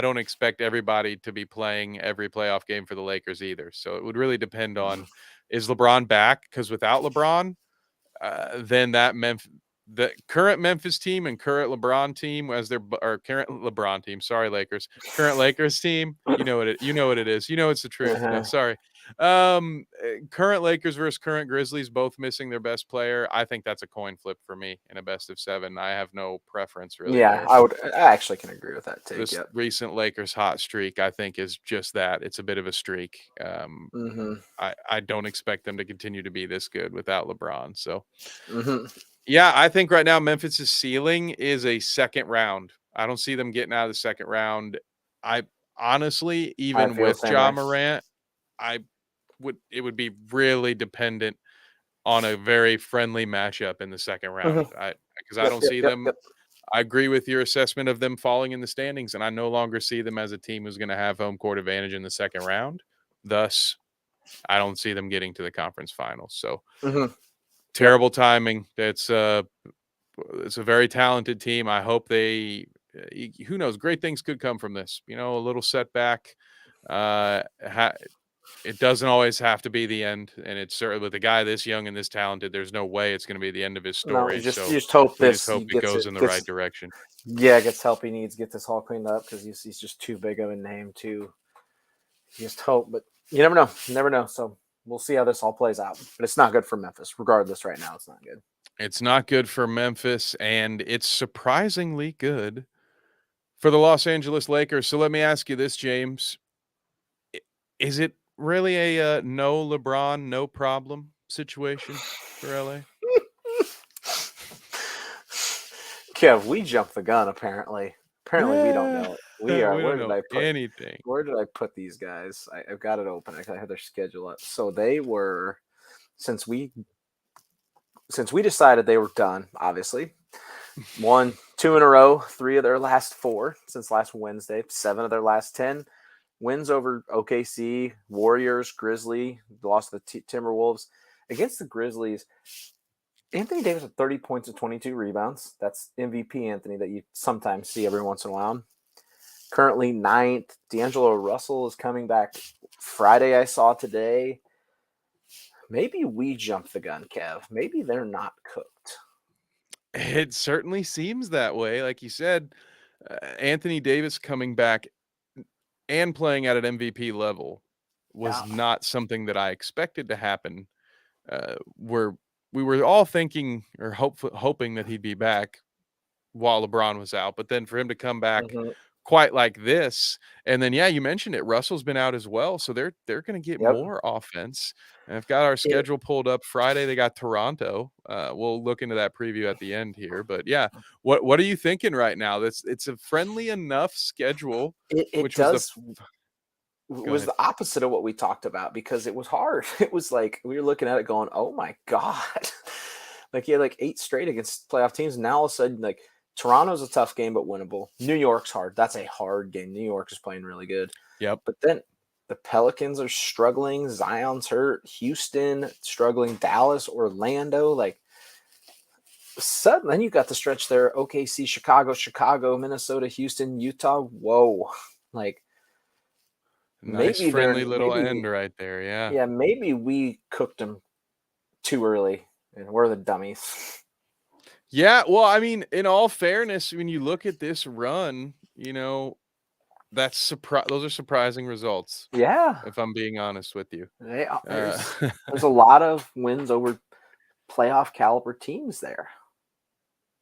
Speaker 1: don't expect everybody to be playing every playoff game for the Lakers either. So it would really depend on is LeBron back? Because without LeBron, then the current Memphis team and current LeBron team current LeBron team. Sorry, Lakers. Current Lakers team. You know what it is. You know it's the truth. No, sorry. Current Lakers versus current Grizzlies, both missing their best player. I think that's a coin flip for me in a best of 7. I have no preference really.
Speaker 2: Yeah, I actually can agree with that take.
Speaker 1: This recent Lakers hot streak, I think, is just that. It's a bit of a streak. I don't expect them to continue to be this good without LeBron. So, yeah, I think right now Memphis's ceiling is a second round. I don't see them getting out of the second round. I honestly, even with Ja Morant, it would be really dependent on a very friendly matchup in the second round. Because I don't see them. I agree with your assessment of them falling in the standings, and I no longer see them as a team who's going to have home court advantage in the second round. Thus, I don't see them getting to the conference finals. So terrible timing. It's a very talented team. I hope who knows, great things could come from this. A little setback. It doesn't always have to be the end, and it's certainly with a guy this young and this talented, there's no way it's going to be the end of his story.
Speaker 2: No, just hope
Speaker 1: it goes in the right direction.
Speaker 2: Yeah, gets help he needs, get this all cleaned up because he's just too big of a name to just hope. But you never know. You never know. So we'll see how this all plays out. But it's not good for Memphis. Regardless, right now, it's not good.
Speaker 1: It's not good for Memphis, and it's surprisingly good for the Los Angeles Lakers. So let me ask you this, James. Is it really a no LeBron, no problem situation for LA?
Speaker 2: Kev, we jumped the gun, apparently. We don't know it. Where did I put these guys? I've got it open. I have their schedule up. So they were, since we decided they were done, obviously. 1, 2 in a row, 3 of their last 4 since last Wednesday, 7 of their last 10 wins over OKC, Warriors, Grizzly, lost to the Timberwolves. Against the Grizzlies, Anthony Davis had 30 points and 22 rebounds. That's MVP Anthony that you sometimes see every once in a while. Currently 9th. D'Angelo Russell is coming back Friday, I saw today. Maybe we jumped the gun, Kev. Maybe they're not cooked.
Speaker 1: It certainly seems that way. Like you said, Anthony Davis coming back and playing at an MVP level was not something that I expected to happen. We were all thinking or hoping that he'd be back while LeBron was out, but then for him to come back quite like this. And then, yeah, you mentioned it. Russell's been out as well, so they're going to get more offense. And I've got our schedule pulled up. Friday they got Toronto. We'll look into that preview at the end here, but yeah, what are you thinking right now? It's a friendly enough schedule,
Speaker 2: It
Speaker 1: which was
Speaker 2: the opposite of what we talked about because it was hard. It was like we were looking at it going, "Oh my god!" Like he had like 8 straight against playoff teams. And now all of a sudden, like Toronto's a tough game but winnable. New York's hard. That's a hard game. New York is playing really good.
Speaker 1: Yep.
Speaker 2: But then the Pelicans are struggling. Zion's hurt. Houston struggling. Dallas, Orlando, like. Suddenly, then you got the stretch there: OKC, Chicago, Minnesota, Houston, Utah. Whoa, like.
Speaker 1: Nice
Speaker 2: Maybe
Speaker 1: friendly little end right there. Yeah.
Speaker 2: Yeah, maybe we cooked them too early and we're the dummies.
Speaker 1: Yeah, well, I mean, in all fairness, when you look at this run, those are surprising results.
Speaker 2: Yeah.
Speaker 1: If I'm being honest with you.
Speaker 2: There's a lot of wins over playoff caliber teams there.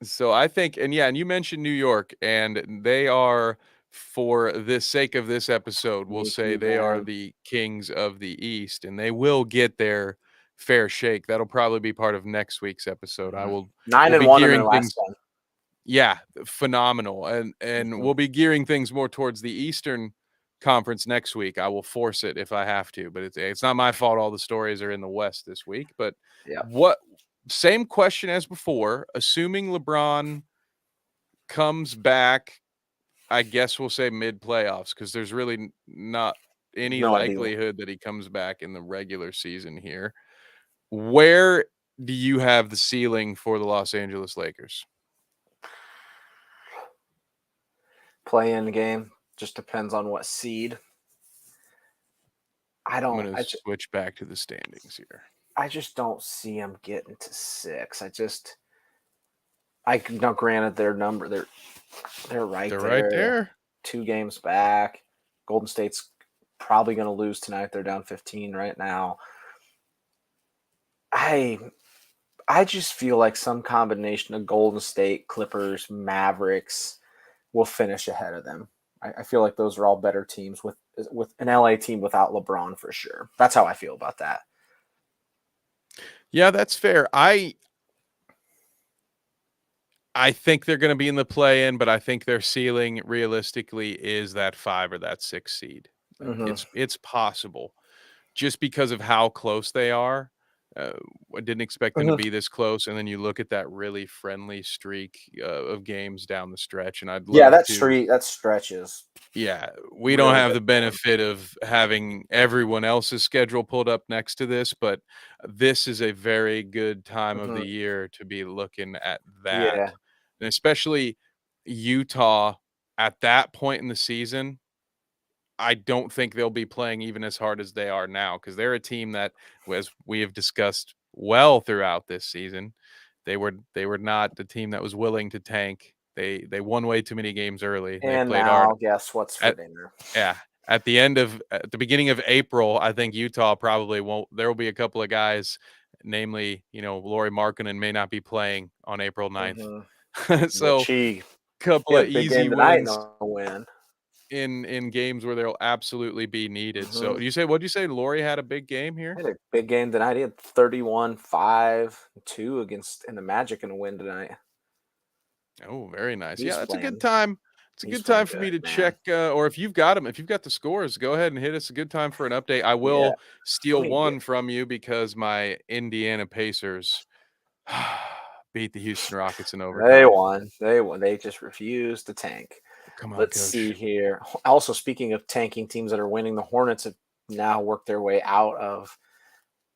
Speaker 1: So I think, and you mentioned New York, and they are, for the sake of this episode, we'll say they are the kings of the East, and they will get their fair shake. That'll probably be part of next week's episode. I will
Speaker 2: 9-1 in their last 10.
Speaker 1: Yeah, phenomenal. And we'll be gearing things more towards the Eastern Conference next week. I will force it if I have to, but it's not my fault all the stories are in the West this week. But same question as before, assuming LeBron comes back, I guess we'll say mid-playoffs, because there's really not any likelihood that he comes back in the regular season here. Where do you have the ceiling for the Los Angeles Lakers?
Speaker 2: Play-in game. Just depends on what seed.
Speaker 1: I'm going to switch back to the standings here.
Speaker 2: I just don't see them getting to 6. Now granted their number, they're right there. 2 games back. Golden State's probably going to lose tonight. They're down 15 right now. I just feel like some combination of Golden State, Clippers, Mavericks will finish ahead of them. I feel like those are all better teams with an LA team without LeBron for sure. That's how I feel about that.
Speaker 1: Yeah, that's fair. I think they're going to be in the play-in, but I think their ceiling realistically is that 5 or that 6 seed. It's possible, just because of how close they are. I didn't expect them to be this close, and then you look at that really friendly streak of games down the stretch, and I'd love
Speaker 2: that stretches.
Speaker 1: Yeah, we don't have the benefit of having everyone else's schedule pulled up next to this, but this is a very good time of the year to be looking at that.
Speaker 2: Yeah.
Speaker 1: And especially Utah at that point in the season, I don't think they'll be playing even as hard as they are now, because they're a team that, as we have discussed well throughout this season, they were not the team that was willing to tank. They won way too many games early.
Speaker 2: And
Speaker 1: they played
Speaker 2: now,
Speaker 1: hard.
Speaker 2: guess what's for dinner?
Speaker 1: Yeah. At the beginning of April, I think Utah probably won't. There will be a couple of guys, namely, Lauri Markkanen may not be playing on April 9th. So
Speaker 2: a
Speaker 1: couple of easy wins
Speaker 2: win
Speaker 1: in games where they'll absolutely be needed. So what'd you say? Lauri had a big game here?
Speaker 2: He had a big game tonight. He had 31, 5, 2 against the Magic in a win tonight.
Speaker 1: Oh, very nice. That's a good time. It's a good time for me to check, or if you've got them, if you've got the scores, go ahead and hit us. A good time for an update. I will steal one from you because my Indiana Pacers beat the Houston Rockets in overtime.
Speaker 2: They won. They just refused to tank.
Speaker 1: Come on,
Speaker 2: Let's see here. Also, speaking of tanking teams that are winning, the Hornets have now worked their way out of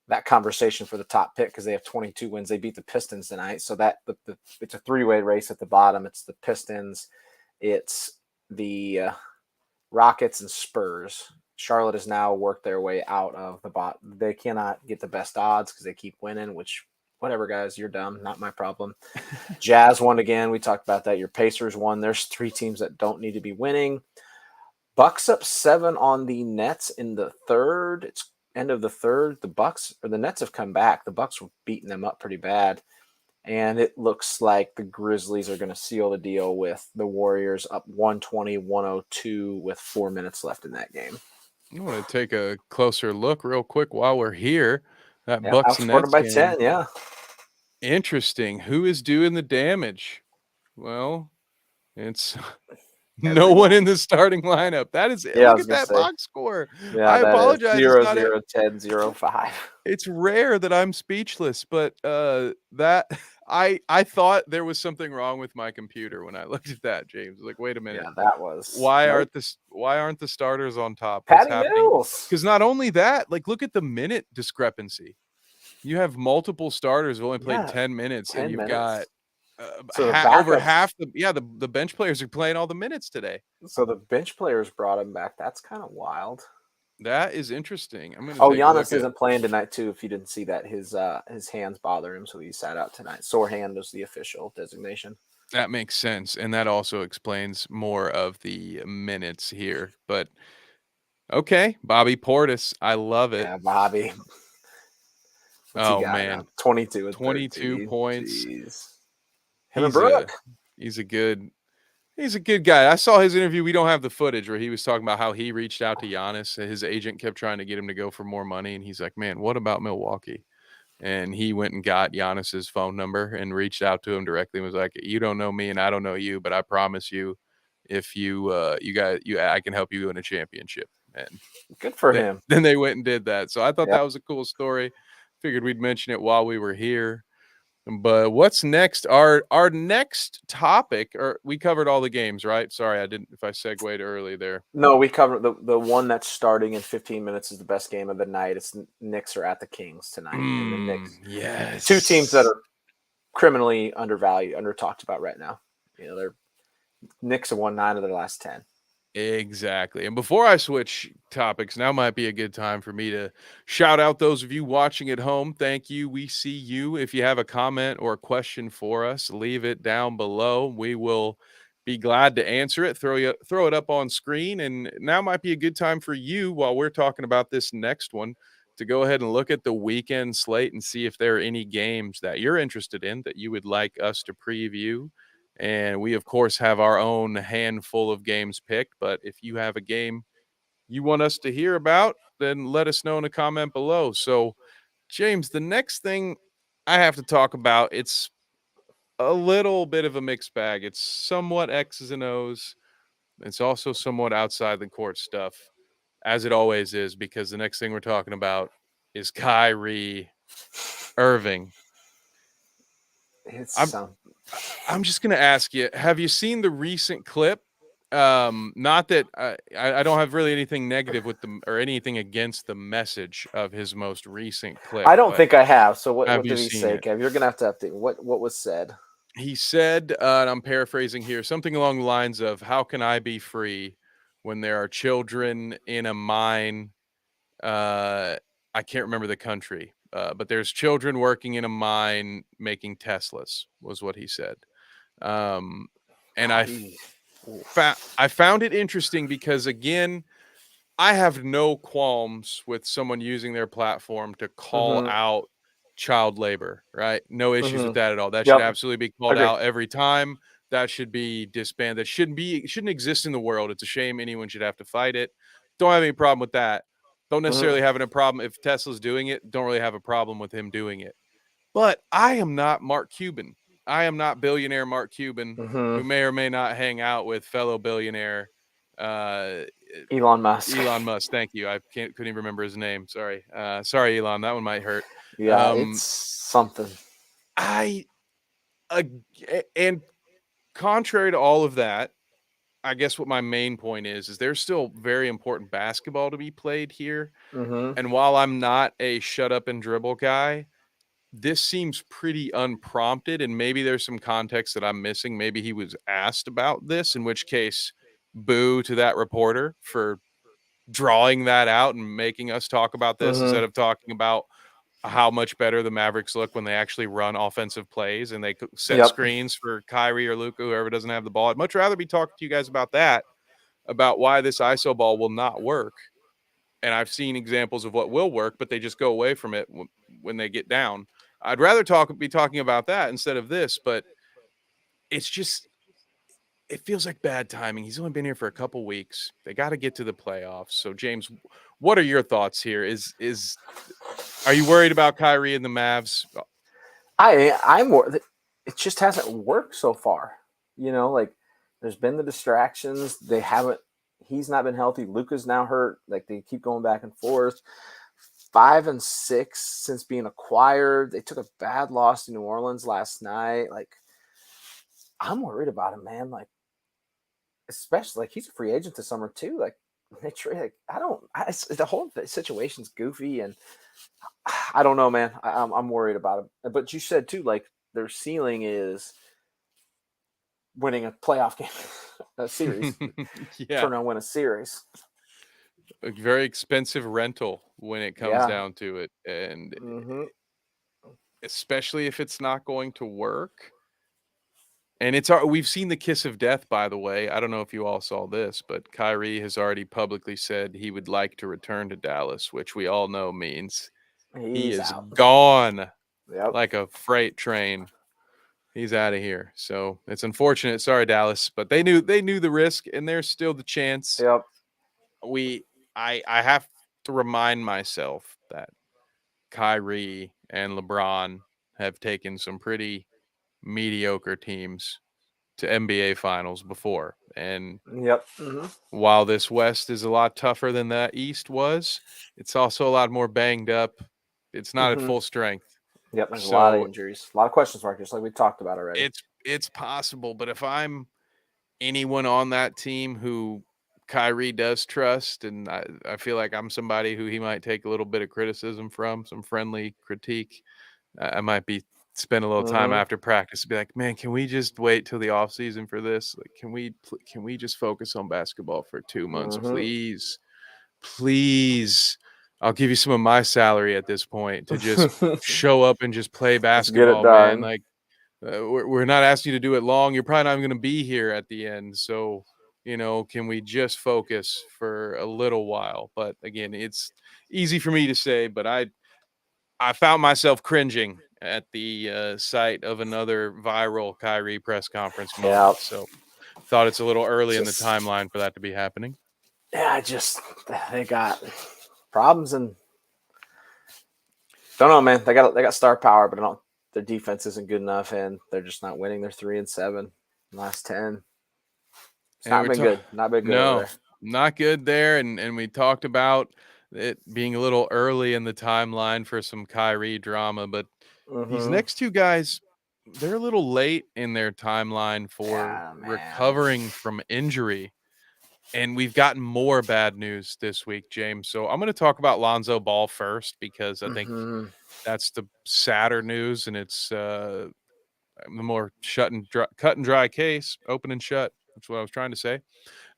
Speaker 2: that conversation for the top pick because they have 22 wins. They beat the Pistons tonight. So it's a 3-way race at the bottom. It's the Pistons, it's the Rockets, and Spurs. Charlotte has now worked their way out of the bottom. They cannot get the best odds because they keep winning, which, whatever, guys, you're dumb. Not my problem. Jazz won again. We talked about that. Your Pacers won. There's 3 teams that don't need to be winning. Bucks up 7 on the Nets in the third. It's end of the third. The Nets have come back. The Bucks were beating them up pretty bad. And it looks like the Grizzlies are going to seal the deal with the Warriors up 120-102 with 4 minutes left in that game.
Speaker 1: I want to take a closer look real quick while we're here. That
Speaker 2: Yeah,
Speaker 1: Bucks and
Speaker 2: outscored them
Speaker 1: Nets
Speaker 2: by
Speaker 1: game.
Speaker 2: 10, yeah.
Speaker 1: Interesting. Who is doing the damage? Well, it's no one in the starting lineup. That is,
Speaker 2: Yeah, I
Speaker 1: look
Speaker 2: was
Speaker 1: at
Speaker 2: gonna
Speaker 1: that
Speaker 2: say.
Speaker 1: box score.
Speaker 2: Yeah,
Speaker 1: I
Speaker 2: that is
Speaker 1: apologize. It's
Speaker 2: 0,
Speaker 1: not
Speaker 2: 0, 10, 0, 5.
Speaker 1: it's rare that I'm speechless, but that I thought there was something wrong with my computer when I looked at that, James. Like, wait a minute.
Speaker 2: Yeah, that was
Speaker 1: Why
Speaker 2: nope.
Speaker 1: aren't the starters on top? What's
Speaker 2: Patty
Speaker 1: happening?
Speaker 2: Mills.
Speaker 1: Because not only that, like, look at the minute discrepancy. You have multiple starters who only played 10 minutes,
Speaker 2: 10
Speaker 1: and you've
Speaker 2: minutes.
Speaker 1: got
Speaker 2: So the
Speaker 1: over
Speaker 2: backups,
Speaker 1: half the bench players are playing all the minutes today.
Speaker 2: so the bench players brought him back. That's kind of wild.
Speaker 1: That is interesting. I'm gonna
Speaker 2: Oh,
Speaker 1: take a look
Speaker 2: Giannis
Speaker 1: at.
Speaker 2: isn't playing tonight too. If you didn't see that, his hands bother him, so he sat out tonight. Sore hand was the official designation.
Speaker 1: That makes sense, and that also explains more of the minutes here. But okay, Bobby Portis, I love it.
Speaker 2: Yeah, Bobby. What's he got
Speaker 1: Man,
Speaker 2: now? 22 and
Speaker 1: 22
Speaker 2: 13.
Speaker 1: points.
Speaker 2: Jeez. Him and Brooke.
Speaker 1: He's a good guy. I saw his interview. We don't have the footage where he was talking about how he reached out to Giannis. His agent kept trying to get him to go for more money, and he's like, "Man, what about Milwaukee?" And he went and got Giannis's phone number and reached out to him directly and was like, "You don't know me and I don't know you, but I promise you, if I can help you win a championship." And
Speaker 2: good for him.
Speaker 1: Then they went and did that. So I thought
Speaker 2: Yep.
Speaker 1: that was a cool story. Figured we'd mention it while we were here. But what's next? Our next topic, or we covered all the games, right? Sorry, I didn't. If I segued early there.
Speaker 2: No, we covered the one that's starting in 15 minutes is the best game of the night. It's Knicks are at the Kings tonight, and the Knicks,
Speaker 1: yes,
Speaker 2: two teams that are criminally undervalued, under talked about right now. You know, they're Knicks have won 9 of their last 10.
Speaker 1: Exactly. And before I switch topics, now might be a good time for me to shout out those of you watching at home. Thank you. We see you. If you have a comment or a question for us, leave it down below. We will be glad to answer it. Throw it up on screen. And now might be a good time for you, while we're talking about this next one, to go ahead and look at the weekend slate and see if there are any games that you're interested in that you would like us to preview. And we, of course, have our own handful of games picked. But if you have a game you want us to hear about, then let us know in a comment below. So, James, the next thing I have to talk about, it's a little bit of a mixed bag. It's somewhat X's and O's. It's also somewhat outside the court stuff, as it always is, because the next thing we're talking about is Kyrie Irving. I'm just going to ask you, have you seen the recent clip? Not that I don't have really anything negative with them or anything against the message of his most recent clip.
Speaker 2: I don't think I have. So what did he say,
Speaker 1: it?
Speaker 2: Kev? You're going to have to update. What was said?
Speaker 1: He said, and I'm paraphrasing here, something along the lines of, "How can I be free when there are children in a mine?" I can't remember the country, but there's children working in a mine making Teslas, was what he said. And I found it interesting because, again, I have no qualms with someone using their platform to call out child labor, right? No issues with that at all. That should absolutely be called out every time. That should be disbanded. That shouldn't exist in the world. It's a shame anyone should have to fight it. Don't have any problem with that. Don't necessarily have a problem if Tesla's doing it. Don't really have a problem with him doing it. But I am not Mark Cuban. I am not billionaire Mark Cuban, who may or may not hang out with fellow billionaire
Speaker 2: Elon Musk.
Speaker 1: Elon Musk. Thank you. I couldn't even remember his name. Sorry. Sorry, Elon. That one might hurt.
Speaker 2: Yeah, it's something.
Speaker 1: And contrary to all of that, I guess what my main point is there's still very important basketball to be played here. And while I'm not a shut up and dribble guy, this seems pretty unprompted, and maybe there's some context that I'm missing. Maybe he was asked about this, in which case, boo to that reporter for drawing that out and making us talk about this instead of talking about how much better the Mavericks look when they actually run offensive plays and they set screens for Kyrie or Luka, whoever doesn't have the ball. I'd much rather be talking to you guys about that, about why this ISO ball will not work. And I've seen examples of what will work, but they just go away from it when they get down. I'd rather be talking about that instead of this, but it's just it feels like bad timing. He's only been here for a couple weeks. They got to get to the playoffs. So James, what are your thoughts here? Are you worried about Kyrie and the Mavs?
Speaker 2: I'm more. It just hasn't worked so far. Like there's been the distractions. They haven't. He's not been healthy. Luka's now hurt. Like they keep going back and forth. 5-6 since being acquired. They took a bad loss to New Orleans last night. Like I'm worried about him, man. Like especially like he's a free agent this summer too. Like they trade. Like the whole situation's goofy and I don't know, man. I'm worried about him. But you said too, like their ceiling is winning a playoff game, a series.
Speaker 1: Yeah,
Speaker 2: Turn around, win a series.
Speaker 1: a very expensive rental when it comes down to it, and especially if it's not going to work. And we've seen the kiss of death, by the way. I don't know if you all saw this, but Kyrie has already publicly said he would like to return to Dallas, which we all know means he is
Speaker 2: out.
Speaker 1: gone
Speaker 2: Yep.
Speaker 1: like a freight train. He's out of here. So it's unfortunate. Sorry, Dallas, but they knew the risk, and there's still the chance.
Speaker 2: Yep.
Speaker 1: I have to remind myself that Kyrie and LeBron have taken some pretty mediocre teams to NBA finals before. And
Speaker 2: yep.
Speaker 1: While this West is a lot tougher than that East was, it's also a lot more banged up. It's not at full strength.
Speaker 2: Yep, there's a lot of injuries, a lot of question marks, just like we talked about already.
Speaker 1: It's possible, but if I'm anyone on that team who Kyrie does trust, and I feel like I'm somebody who he might take a little bit of criticism from, some friendly critique, I might spend a little time after practice to be like, man, can we just wait till the off season for this? Like, can we just focus on basketball for 2 months, please? Please. I'll give you some of my salary at this point to just show up and just play basketball, man. Like, we're not asking you to do it long. You're probably not even going to be here at the end. So, can we just focus for a little while? But again, it's easy for me to say, but I found myself cringing at the sight of another viral Kyrie press conference moment.
Speaker 2: Yeah.
Speaker 1: So thought it's a little early in the timeline for that to be happening.
Speaker 2: Yeah, they got problems and don't know, man. They got star power, but their defense isn't good enough, and they're just not winning. They're 3-7 last 10. It's not been good. Not been good.
Speaker 1: No,
Speaker 2: over there.
Speaker 1: Not good there. And we talked about it being a little early in the timeline for some Kyrie drama, but these next two guys, they're a little late in their timeline for recovering from injury. And we've gotten more bad news this week, James. So I'm going to talk about Lonzo Ball first because I think that's the sadder news, and it's the more cut and dry case, open and shut. That's what I was trying to say.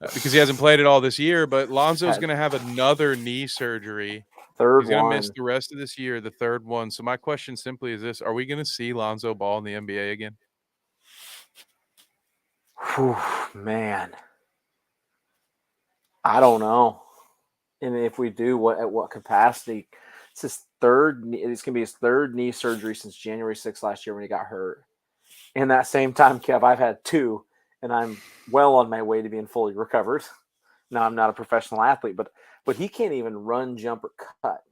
Speaker 1: Because he hasn't played it all this year, but Lonzo's going to have another knee surgery. He's going to miss the rest of this year, the third one. So my question simply is this: are we going to see Lonzo Ball in the NBA again?
Speaker 2: Whew, man. I don't know. And if we do, at what capacity? It's going to be his third knee surgery since January 6th last year when he got hurt. In that same time, Kev, I've had two, and I'm well on my way to being fully recovered. Now, I'm not a professional athlete, but he can't even run, jump, or cut.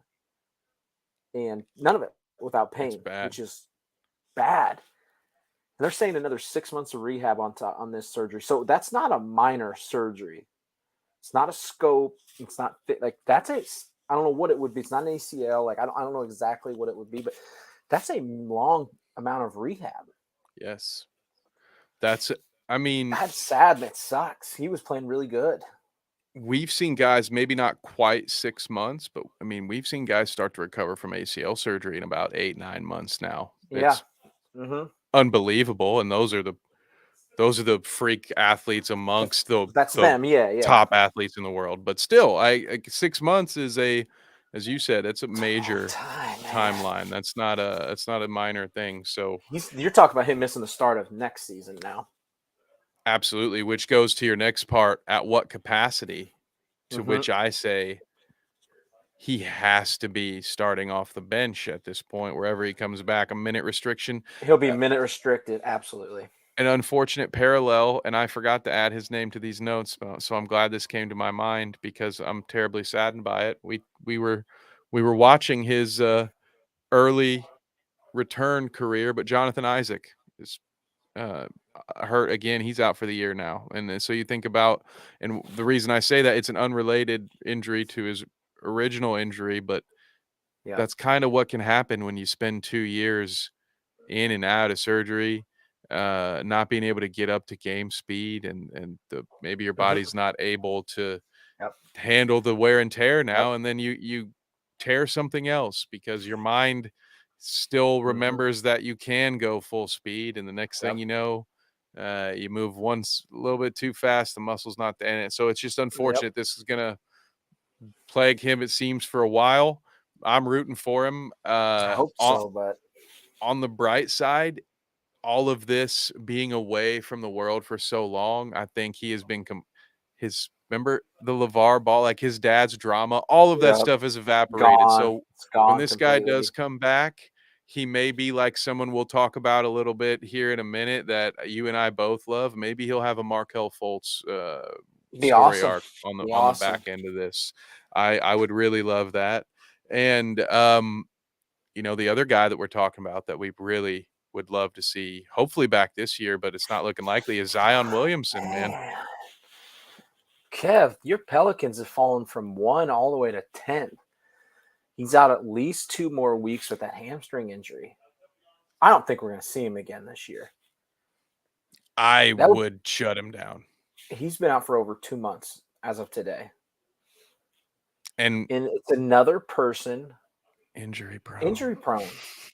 Speaker 2: And none of it without pain, which is bad. And they're saying another 6 months of rehab on this surgery. So that's not a minor surgery. It's not a scope. It's not like I don't know what it would be. It's not an ACL. Like I don't know exactly what it would be, but that's a long amount of rehab.
Speaker 1: Yes.
Speaker 2: That's sad and it sucks. He was playing really good.
Speaker 1: We've seen guys, maybe not quite 6 months, but I mean, we've seen guys start to recover from ACL surgery in about 8-9 months now. It's unbelievable. And those are the freak athletes amongst the top athletes in the world. But still, 6 months is as you said, it's a major timeline. That's not a minor thing. So
Speaker 2: you're talking about him missing the start of next season now.
Speaker 1: Absolutely, which goes to your next part. At what capacity? To which I say he has to be starting off the bench at this point, wherever he comes back. A minute restriction.
Speaker 2: He'll be minute restricted. Absolutely.
Speaker 1: An unfortunate parallel, and I forgot to add his name to these notes, so I'm glad this came to my mind because I'm terribly saddened by it. We were watching his early return career, but Jonathan Isaac is uh, hurt again. He's out for the year now, and so you think about, and the reason I say that, it's an unrelated injury to his original injury, but
Speaker 2: Yeah.
Speaker 1: that's kind of what can happen when you spend 2 years in and out of surgery, not being able to get up to game speed, and maybe your body's not able to
Speaker 2: Yep.
Speaker 1: handle the wear and tear
Speaker 2: Yep.
Speaker 1: now, and then you tear something else because your mind still remembers that you can go full speed, and the next thing you know, you move once a little bit too fast, the muscle's not there, and so it's just unfortunate. This is gonna plague him, it seems, for a while. I'm rooting for him.
Speaker 2: I hope so, but
Speaker 1: On the bright side, all of this being away from the world for so long, I think he has been his remember the LeVar Ball, like his dad's drama, all of that
Speaker 2: Yep.
Speaker 1: stuff is evaporated.
Speaker 2: Gone.
Speaker 1: So
Speaker 2: It's
Speaker 1: when
Speaker 2: gone
Speaker 1: this guy does
Speaker 2: completely.
Speaker 1: come back, he may be like someone we'll talk about a little bit here in a minute that you and I both love. Maybe he'll have a Markelle Fultz
Speaker 2: Be
Speaker 1: story
Speaker 2: awesome.
Speaker 1: arc on
Speaker 2: Be
Speaker 1: the
Speaker 2: awesome.
Speaker 1: back end of this. I would really love that. And the other guy that we're talking about that we really would love to see, hopefully back this year, but it's not looking likely, is Zion Williamson, man.
Speaker 2: Kev, your Pelicans have fallen from 1 all the way to 10. He's out at least 2 more weeks with that hamstring injury. I don't think we're going to see him again this year.
Speaker 1: I would shut him down.
Speaker 2: He's been out for over 2 months as of today.
Speaker 1: And
Speaker 2: it's another person
Speaker 1: injury prone.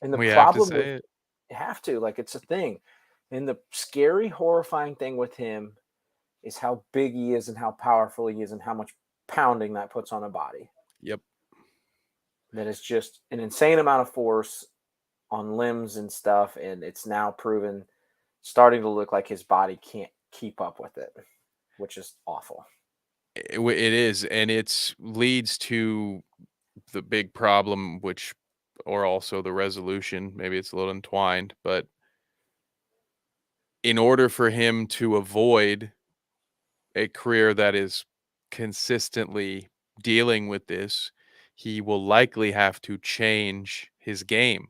Speaker 2: And the
Speaker 1: we
Speaker 2: problem
Speaker 1: have to say it.
Speaker 2: You have to, like, it's a thing. And the scary, horrifying thing with him is how big he is and how powerful he is and how much pounding that puts on a body.
Speaker 1: Yep.
Speaker 2: That is just an insane amount of force on limbs and stuff, and it's now starting to look like his body can't keep up with it, which is awful.
Speaker 1: It is, and it leads to the big problem, or also the resolution. Maybe it's a little entwined, but in order for him to avoid a career that is consistently dealing with this, he will likely have to change his game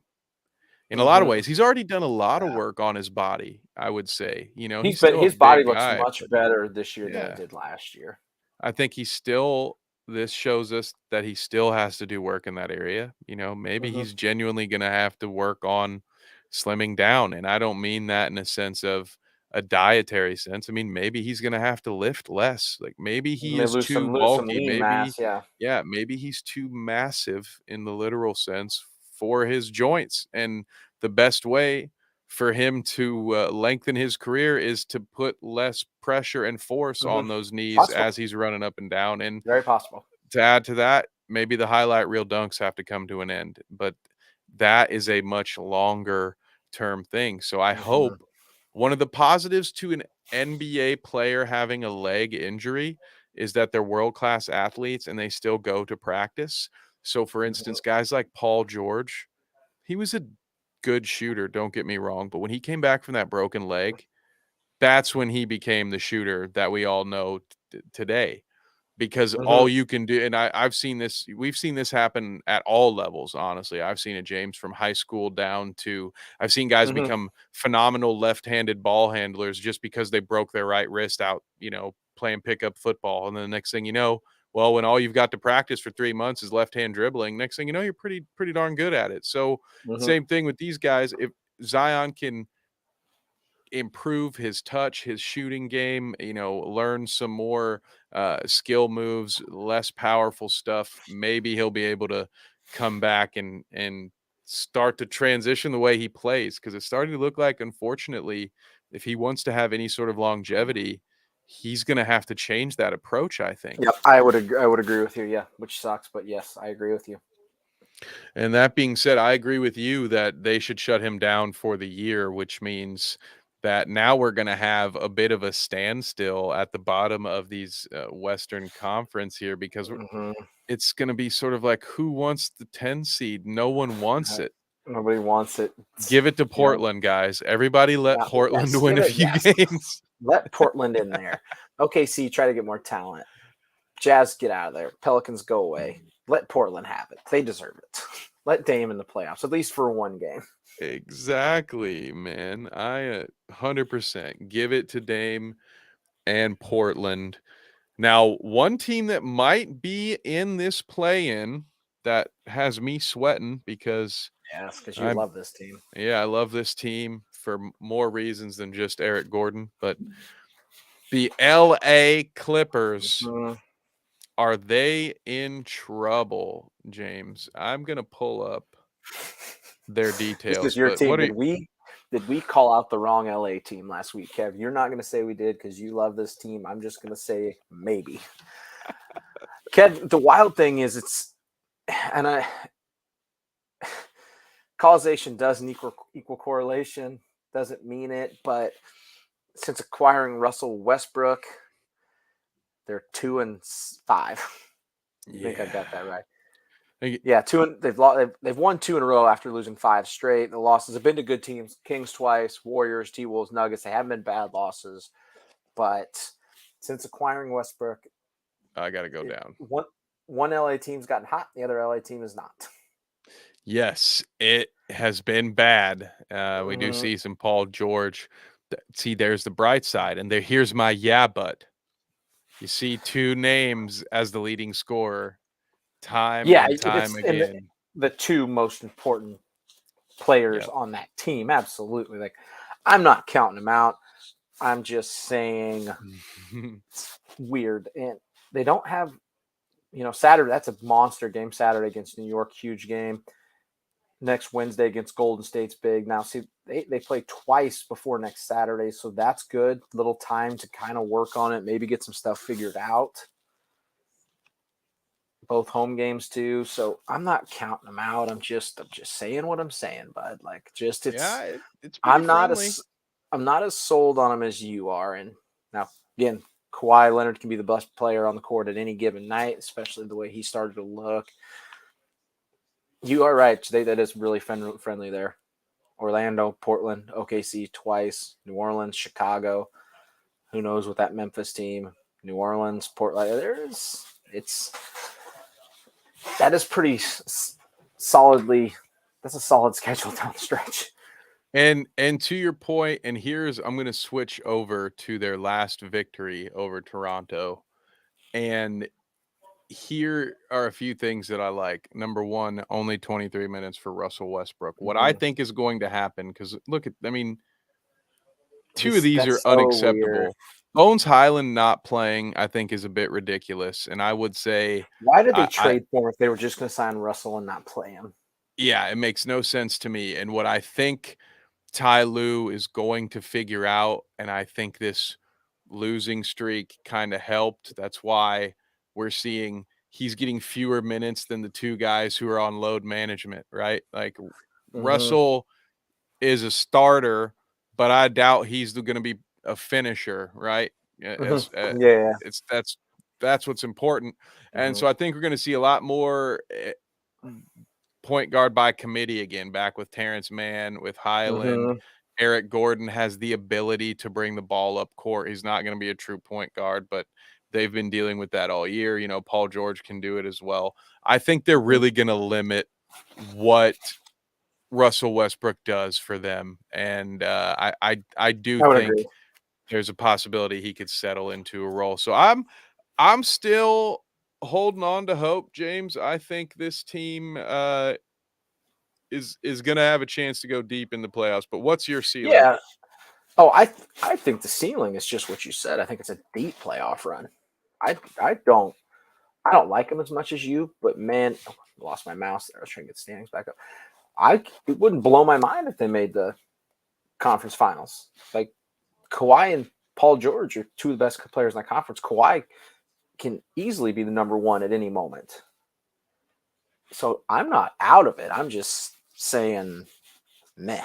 Speaker 1: in a lot of ways. He's already done a lot of work on his body, I would say. He's still
Speaker 2: his
Speaker 1: a
Speaker 2: body
Speaker 1: big
Speaker 2: looks
Speaker 1: guy,
Speaker 2: much better this year than it did last year.
Speaker 1: I think this shows us that he still has to do work in that area. Maybe he's genuinely going to have to work on slimming down. And I don't mean that in a sense of a dietary sense. I mean, maybe he's going to have to lift less. Like maybe he is
Speaker 2: lose
Speaker 1: too
Speaker 2: some
Speaker 1: bulky.
Speaker 2: lean
Speaker 1: Maybe,
Speaker 2: mass,
Speaker 1: maybe he's too massive in the literal sense for his joints. And the best way for him to lengthen his career is to put less pressure and force on those knees as he's running up and down. And
Speaker 2: very possible.
Speaker 1: To add to that, maybe the highlight reel dunks have to come to an end, but that is a much longer term thing. So I hope one of the positives to an NBA player having a leg injury is that they're world-class athletes and they still go to practice. So for instance, guys like Paul George, he was a good shooter, don't get me wrong, but when he came back from that broken leg, that's when he became the shooter that we all know today. Because all you can do, and I've seen this, we've seen this happen at all levels, honestly. I've seen it, James, from high school down to, I've seen guys become phenomenal left-handed ball handlers just because they broke their right wrist out, playing pickup football. And then the next thing you know, well, when all you've got to practice for 3 months is left-hand dribbling, next thing you know, you're pretty darn good at it. So same thing with these guys. If Zion can improve his touch, his shooting game, learn some more skill moves, less powerful stuff, maybe he'll be able to come back and start to transition the way he plays, because it's starting to look like, unfortunately, if he wants to have any sort of longevity, he's going to have to change that approach, I think.
Speaker 2: Yep, I would agree with you, yeah, which sucks, but yes, I agree with you.
Speaker 1: And that being said, I agree with you that they should shut him down for the year, which means that now we're going to have a bit of a standstill at the bottom of these Western Conference here, because it's going to be sort of like, who wants the 10 seed? No one wants it.
Speaker 2: Nobody wants it.
Speaker 1: Give it to Portland, guys. Everybody let Portland win a few games.
Speaker 2: Let Portland in there. OKC, try to get more talent. Jazz, get out of there. Pelicans, go away. Let Portland have it. They deserve it. Let Dame in the playoffs, at least for one game.
Speaker 1: Exactly, man. I 100% give it to Dame and Portland. Now, one team that might be in this play-in that has me sweating because
Speaker 2: you love this team.
Speaker 1: Yeah, I love this team for more reasons than just Eric Gordon, but the LA Clippers, are they in trouble, James? I'm going to pull up their details.
Speaker 2: This is your team. Did we call out the wrong LA team last week, Kev? You're not going to say we did because you love this team. I'm just going to say maybe. Kev, the wild thing is causation doesn't equal correlation. Doesn't mean it, but since acquiring Russell Westbrook, they're 2-5. I think I got that right. Yeah, they've won 2 in a row after losing 5 straight. The losses have been to good teams: Kings twice, Warriors, T-Wolves, Nuggets. They haven't been bad losses, but since acquiring Westbrook,
Speaker 1: I got to go down.
Speaker 2: One LA team's gotten hot, the other LA team is not.
Speaker 1: Yes, it has been bad. We do see some Paul George. See, there's the bright side, and here's my but. You see 2 names as the leading scorer. Time and time again.
Speaker 2: The 2 most important players on that team. Absolutely. Like, I'm not counting them out. I'm just saying it's weird. And they don't have, Saturday. That's a monster game. Saturday against New York, huge game. Next Wednesday against Golden State's big. Now, see, they play twice before next Saturday, so that's good. Little time to kind of work on it, maybe get some stuff figured out. Both home games too, so I'm not counting them out. I'm just saying what I'm saying, bud. Like, I'm not as sold on them as you are. And now again, Kawhi Leonard can be the best player on the court at any given night, especially the way he started to look. You are right. That is really friendly there. Orlando, Portland, OKC twice, New Orleans, Chicago. Who knows with that Memphis team? New Orleans, Portland. That is pretty solidly. That's a solid schedule down the stretch.
Speaker 1: And to your point, and I'm going to switch over to their last victory over Toronto. And here are a few things that I like. Number one, only 23 minutes for Russell Westbrook. What I think is going to happen, because two of these are unacceptable. Weird. Bones Highland not playing, I think, is a bit ridiculous. And I would say,
Speaker 2: why did they trade for him if they were just going to sign Russell and not play him?
Speaker 1: Yeah, it makes no sense to me. And what I think Ty Lue is going to figure out, and I think this losing streak kind of helped. That's why we're seeing he's getting fewer minutes than the 2 guys who are on load management, right? Like Russell is a starter, but I doubt he's going to be a finisher, right? That's what's important. And so I think we're going to see a lot more point guard by committee again, back with Terrence Mann, with Highland. Eric Gordon has the ability to bring the ball up court. He's not going to be a true point guard, but they've been dealing with that all year. Paul George can do it as well. I think they're really going to limit what Russell Westbrook does for them. And I do think there's a possibility he could settle into a role. So I'm still holding on to hope, James. I think this team is going to have a chance to go deep in the playoffs. But what's your ceiling?
Speaker 2: Yeah. Oh, I think the ceiling is just what you said. I think it's a deep playoff run. I don't like them as much as you, but man, I lost my mouse there. I was trying to get standings back up. It wouldn't blow my mind if they made the conference finals. Like, Kawhi and Paul George are 2 of the best players in the conference. Kawhi can easily be the number 1 at any moment. So I'm not out of it. I'm just saying, meh,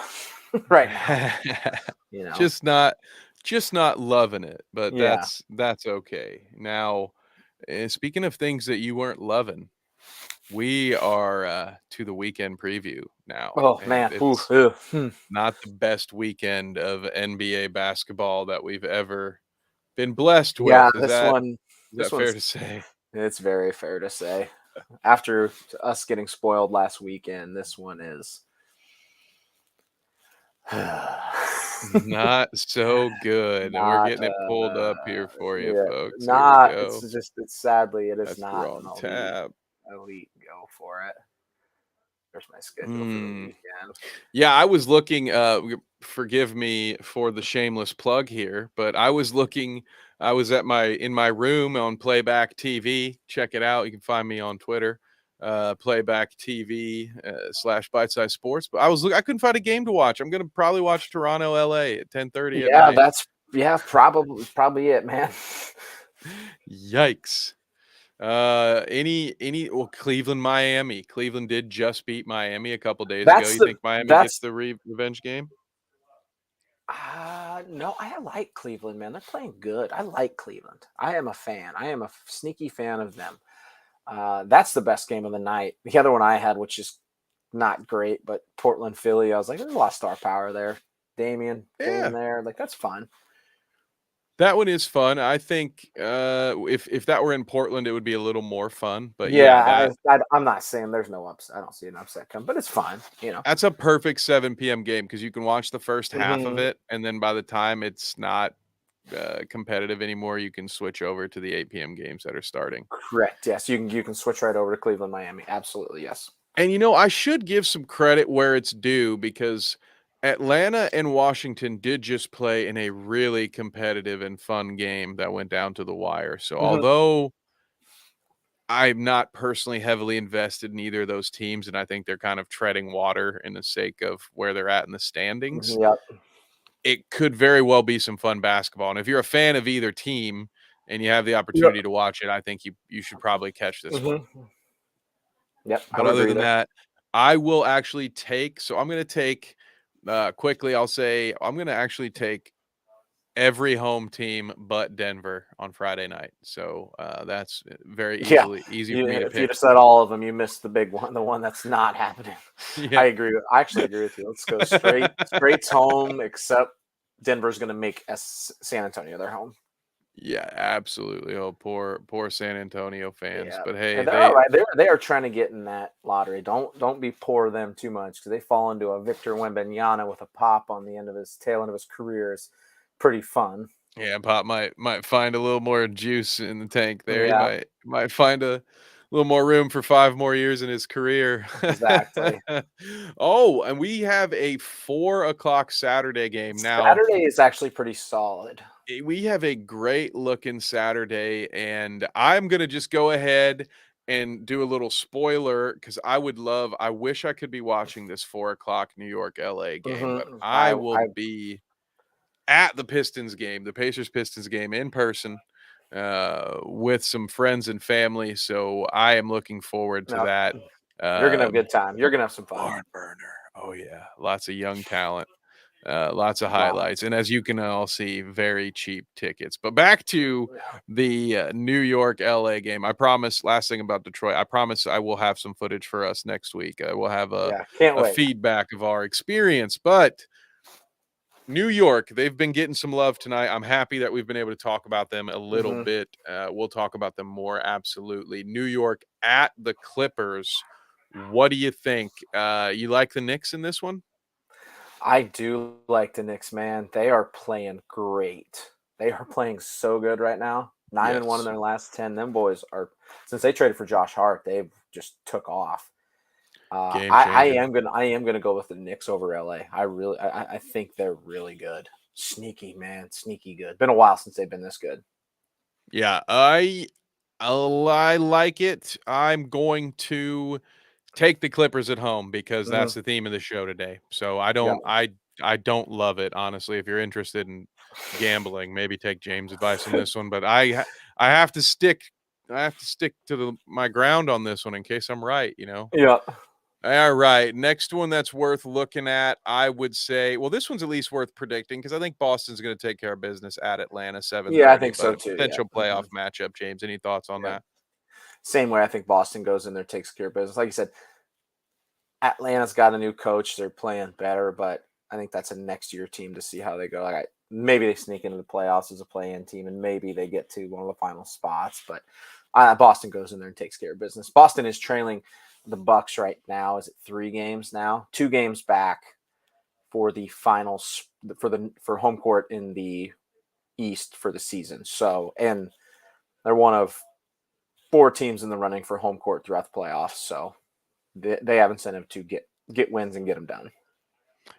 Speaker 2: right now.
Speaker 1: Just not loving it, but that's okay. Now, Speaking of things that you weren't loving, we are to the weekend preview now,
Speaker 2: Oh
Speaker 1: and
Speaker 2: man.
Speaker 1: it's not the best weekend of NBA basketball that we've ever been blessed
Speaker 2: Yeah,
Speaker 1: with. Is
Speaker 2: this
Speaker 1: that fair
Speaker 2: one's
Speaker 1: to say?
Speaker 2: it's very fair to say. After us getting spoiled last weekend, this one is
Speaker 1: Not so good. We're
Speaker 2: not
Speaker 1: getting it pulled up here for you,
Speaker 2: yeah,
Speaker 1: folks. Here we
Speaker 2: not it's
Speaker 1: go.
Speaker 2: just it's sadly it is
Speaker 1: That's the
Speaker 2: not an
Speaker 1: wrong tab.
Speaker 2: elite go for it. There's my schedule for the
Speaker 1: Hmm.
Speaker 2: weekend.
Speaker 1: Yeah, I was looking, forgive me for the shameless plug here, but I was in my room on Playback TV. Check it out. You can find me on Twitter, Playback TV / Bite Size Sports. But I couldn't find a game to watch. I'm gonna probably watch Toronto LA at 10:30 at
Speaker 2: Yeah,
Speaker 1: night.
Speaker 2: probably it, man.
Speaker 1: Yikes. Well, Cleveland, Miami. Cleveland did just beat Miami a couple days ago.
Speaker 2: That's
Speaker 1: You
Speaker 2: the
Speaker 1: think Miami gets
Speaker 2: that's
Speaker 1: the revenge game?
Speaker 2: no, I like Cleveland, man. They're playing good. I like Cleveland. I am a fan. I am a sneaky fan of them. That's the best game of the night. The other one I had, which is not great, but Portland, Philly, I was like, there's a lot of star power there. Damian
Speaker 1: Yeah.
Speaker 2: there, like that's fun.
Speaker 1: That one is fun. I think if that were in Portland, it would be a little more fun. But yeah,
Speaker 2: Yeah, I'm not saying there's no upset. I don't see an upset come, but it's fine.
Speaker 1: that's a perfect 7 p.m. game because you can watch the first half of
Speaker 2: Mhm.
Speaker 1: it, and then by the time it's not competitive anymore, you can switch over to the 8 p.m. games that are starting.
Speaker 2: Correct. Yes, you can switch right over to Cleveland, Miami. Absolutely, yes.
Speaker 1: And I should give some credit where it's due because Atlanta and Washington did just play in a really competitive and fun game that went down to the wire. So
Speaker 2: Mhm.
Speaker 1: although I'm not personally heavily invested in either of those teams, and I think they're kind of treading water in the sake of where they're at in the standings.
Speaker 2: Yep.
Speaker 1: It could very well be some fun basketball. And if you're a fan of either team and you have the
Speaker 2: Yep.
Speaker 1: opportunity to watch it, I think you should probably catch this one.
Speaker 2: Mhm. Yep. I
Speaker 1: But
Speaker 2: would
Speaker 1: other
Speaker 2: agree
Speaker 1: than
Speaker 2: there.
Speaker 1: that, I will actually I'm going to take quickly. I'll say I'm going to actually take every home team but Denver on Friday night. So that's very
Speaker 2: Yeah.
Speaker 1: easy for me to
Speaker 2: If you'd
Speaker 1: pick.
Speaker 2: have said all of them, you missed the big one, the one that's not happening.
Speaker 1: Yeah.
Speaker 2: I actually agree with you. Let's go straight home, except Denver's going to make San Antonio their home.
Speaker 1: Yeah, absolutely. Oh, poor San Antonio fans.
Speaker 2: Yeah,
Speaker 1: But hey,
Speaker 2: and they're all right. They are trying to get in that lottery. Don't be poor them too much because they fall into a Victor Wembanyama with a pop on the tail end of his career is pretty fun.
Speaker 1: yeah, Pop might find a little more juice in the tank there. He
Speaker 2: Yeah,
Speaker 1: might find a little more room for 5 more years in his career.
Speaker 2: exactly.
Speaker 1: Oh, and we have a 4 o'clock Saturday game now.
Speaker 2: Saturday is actually pretty solid.
Speaker 1: We have a great looking Saturday, and I'm gonna just go ahead and do a little spoiler because I wish I could be watching this 4 o'clock New York LA game, but I will
Speaker 2: I
Speaker 1: be at the Pistons game, the Pacers Pistons game in person with some friends and family. So I am looking forward to
Speaker 2: no,
Speaker 1: that.
Speaker 2: you're gonna have a good time. You're gonna have some fun.
Speaker 1: Barn burner. Oh yeah, lots of young talent. Lots of
Speaker 2: Lots.
Speaker 1: highlights, and as you can all see, very cheap tickets. But back to
Speaker 2: Yeah.
Speaker 1: the New York LA game. I promise. Last thing about Detroit, I promise I will have some footage for us next week. I will have
Speaker 2: Yeah, can't
Speaker 1: a
Speaker 2: wait.
Speaker 1: feedback of our experience. But New York, they've been getting some love tonight. I'm happy that we've been able to talk about them a little
Speaker 2: Mhm.
Speaker 1: bit. We'll talk about them more. Absolutely. New York at the Clippers. What do you think? You like the Knicks in this one?
Speaker 2: I do like the Knicks, man. They are playing great. They are playing so good right now. 9-1 in
Speaker 1: Yes.
Speaker 2: their last 10. Them boys are since they traded for Josh Hart, they've just took off.
Speaker 1: Game changer.
Speaker 2: I am gonna go with the Knicks over LA. I think they're really good. Sneaky, man, sneaky good. Been a while since they've been this good.
Speaker 1: Yeah, I like it. I'm going to take the Clippers at home because that's
Speaker 2: Mhm.
Speaker 1: the theme of the show today. So
Speaker 2: Yeah.
Speaker 1: I don't love it, honestly. If you're interested in gambling, maybe take James' advice on this one, but I have to stick to my ground on this one in case I'm right.
Speaker 2: Yeah.
Speaker 1: All right. Next one that's worth looking at, I would say, well, this one's at least worth predicting because I think Boston's going to take care of business at Atlanta, 7:30.
Speaker 2: Yeah, I think so
Speaker 1: but a
Speaker 2: too.
Speaker 1: potential
Speaker 2: Yeah.
Speaker 1: playoff matchup, James. Any thoughts on that?
Speaker 2: Same way. I think Boston goes in there, takes care of business. Like you said, Atlanta's got a new coach. They're playing better, but I think that's a next year team to see how they go. Like maybe they sneak into the playoffs as a play-in team, and maybe they get to one of the final spots. But Boston goes in there and takes care of business. Boston is trailing the Bucks right now. Is it 3 games now? 2 games back for the finals for home court in the East for the season. So, and they're one of 4 teams in the running for home court throughout the playoffs. So they have incentive to get wins and get them done.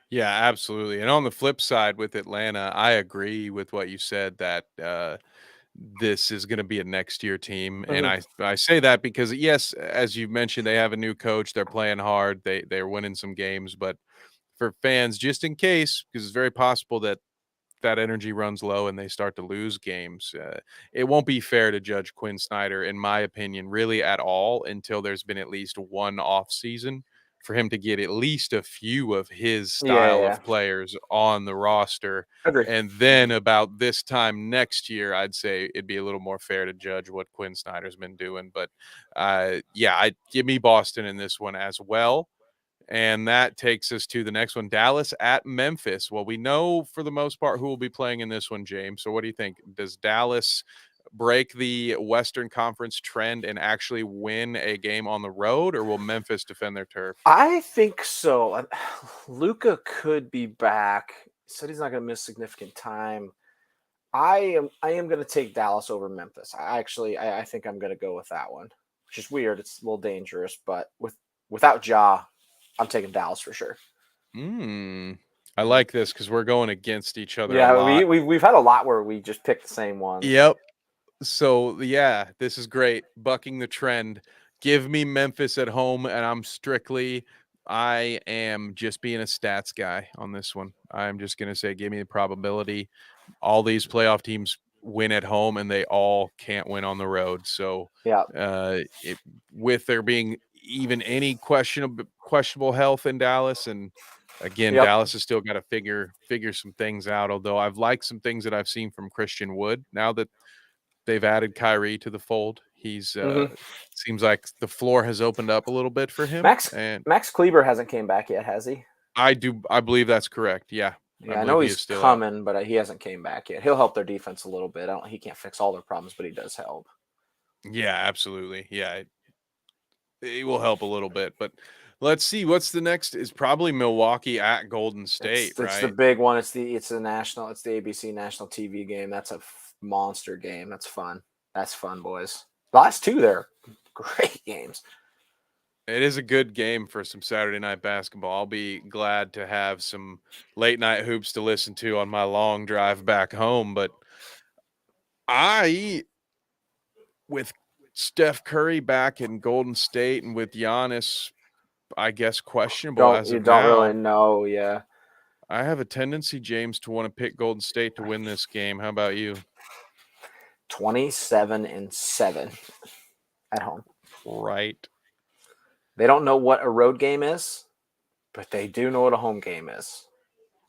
Speaker 1: Yeah, absolutely. And on the flip side with Atlanta, I agree with what you said that this is going to be a next year team. And I say that because yes, as you mentioned, they have a new coach. They're playing hard. They're winning some games, but for fans, just in case, because it's very possible that energy runs low and they start to lose games. It won't be fair to judge Quinn Snyder, in my opinion, really at all until there's been at least one off season for him to get at least a few of his style of players on the roster.
Speaker 2: Agree.
Speaker 1: And then about this time next year, I'd say it'd be a little more fair to judge what Quinn Snyder's been doing. But I give me Boston in this one as well. And that takes us to the next one, Dallas at Memphis. Well, we know for the most part who will be playing in this one, James. So what do you think? Does Dallas break the Western Conference trend and actually win a game on the road, or will Memphis defend their turf?
Speaker 2: I think so. Luka could be back. He said he's not going to miss significant time. I am going to take Dallas over Memphis. I think I'm going to go with that one, which is weird. It's a little dangerous, but without Ja, I'm taking Dallas for sure.
Speaker 1: I like this because we're going against each other.
Speaker 2: Yeah,
Speaker 1: a lot.
Speaker 2: we've had a lot where we just pick the same ones.
Speaker 1: Yep. So yeah, this is great. Bucking the trend. Give me Memphis at home, and I am just being a stats guy on this one. I'm just gonna say, give me the probability. All these playoff teams win at home, and they all can't win on the road. So with there being even any questionable health in Dallas, and again, Dallas has still got to figure some things out. Although I've liked some things that I've seen from Christian Wood now that they've added Kyrie to the fold. He's seems like the floor has opened up a little bit for him.
Speaker 2: Max Kleber hasn't came back yet, has he?
Speaker 1: I believe that's correct. Yeah.
Speaker 2: I know he's still coming, but he hasn't came back yet. He'll help their defense a little bit. He can't fix all their problems, but he does help.
Speaker 1: Yeah, absolutely. Yeah, it will help a little bit. But let's see. What's the next? Is probably Milwaukee at Golden State, right?
Speaker 2: It's the big one. It's the ABC national TV game. That's a monster game. That's fun. That's fun, boys. The last 2 there, great games.
Speaker 1: It is a good game for some Saturday night basketball. I'll be glad to have some late night hoops to listen to on my long drive back home. But with Steph Curry back in Golden State and with Giannis, I guess questionable as of now.
Speaker 2: You don't really know, yeah.
Speaker 1: I have a tendency, James, to want to pick Golden State to win this game. How about you?
Speaker 2: 27-7 at home.
Speaker 1: Right.
Speaker 2: They don't know what a road game is, but they do know what a home game is.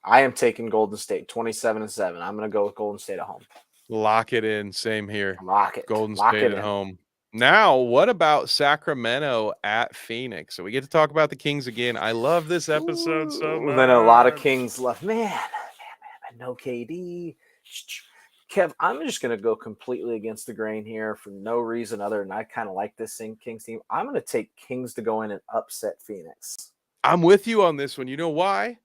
Speaker 2: I am taking Golden State 27-7. I'm going to go with Golden State at home.
Speaker 1: Lock it in. Same here.
Speaker 2: Lock it.
Speaker 1: Golden State at home. Now, what about Sacramento at Phoenix? So we get to talk about the Kings again. I love this episode so much.
Speaker 2: Then a lot of Kings left. Man, no KD. Kev, I'm just going to go completely against the grain here for no reason other than I kind of like this Kings team. I'm going to take Kings to go in and upset Phoenix.
Speaker 1: I'm with you on this one. You know why?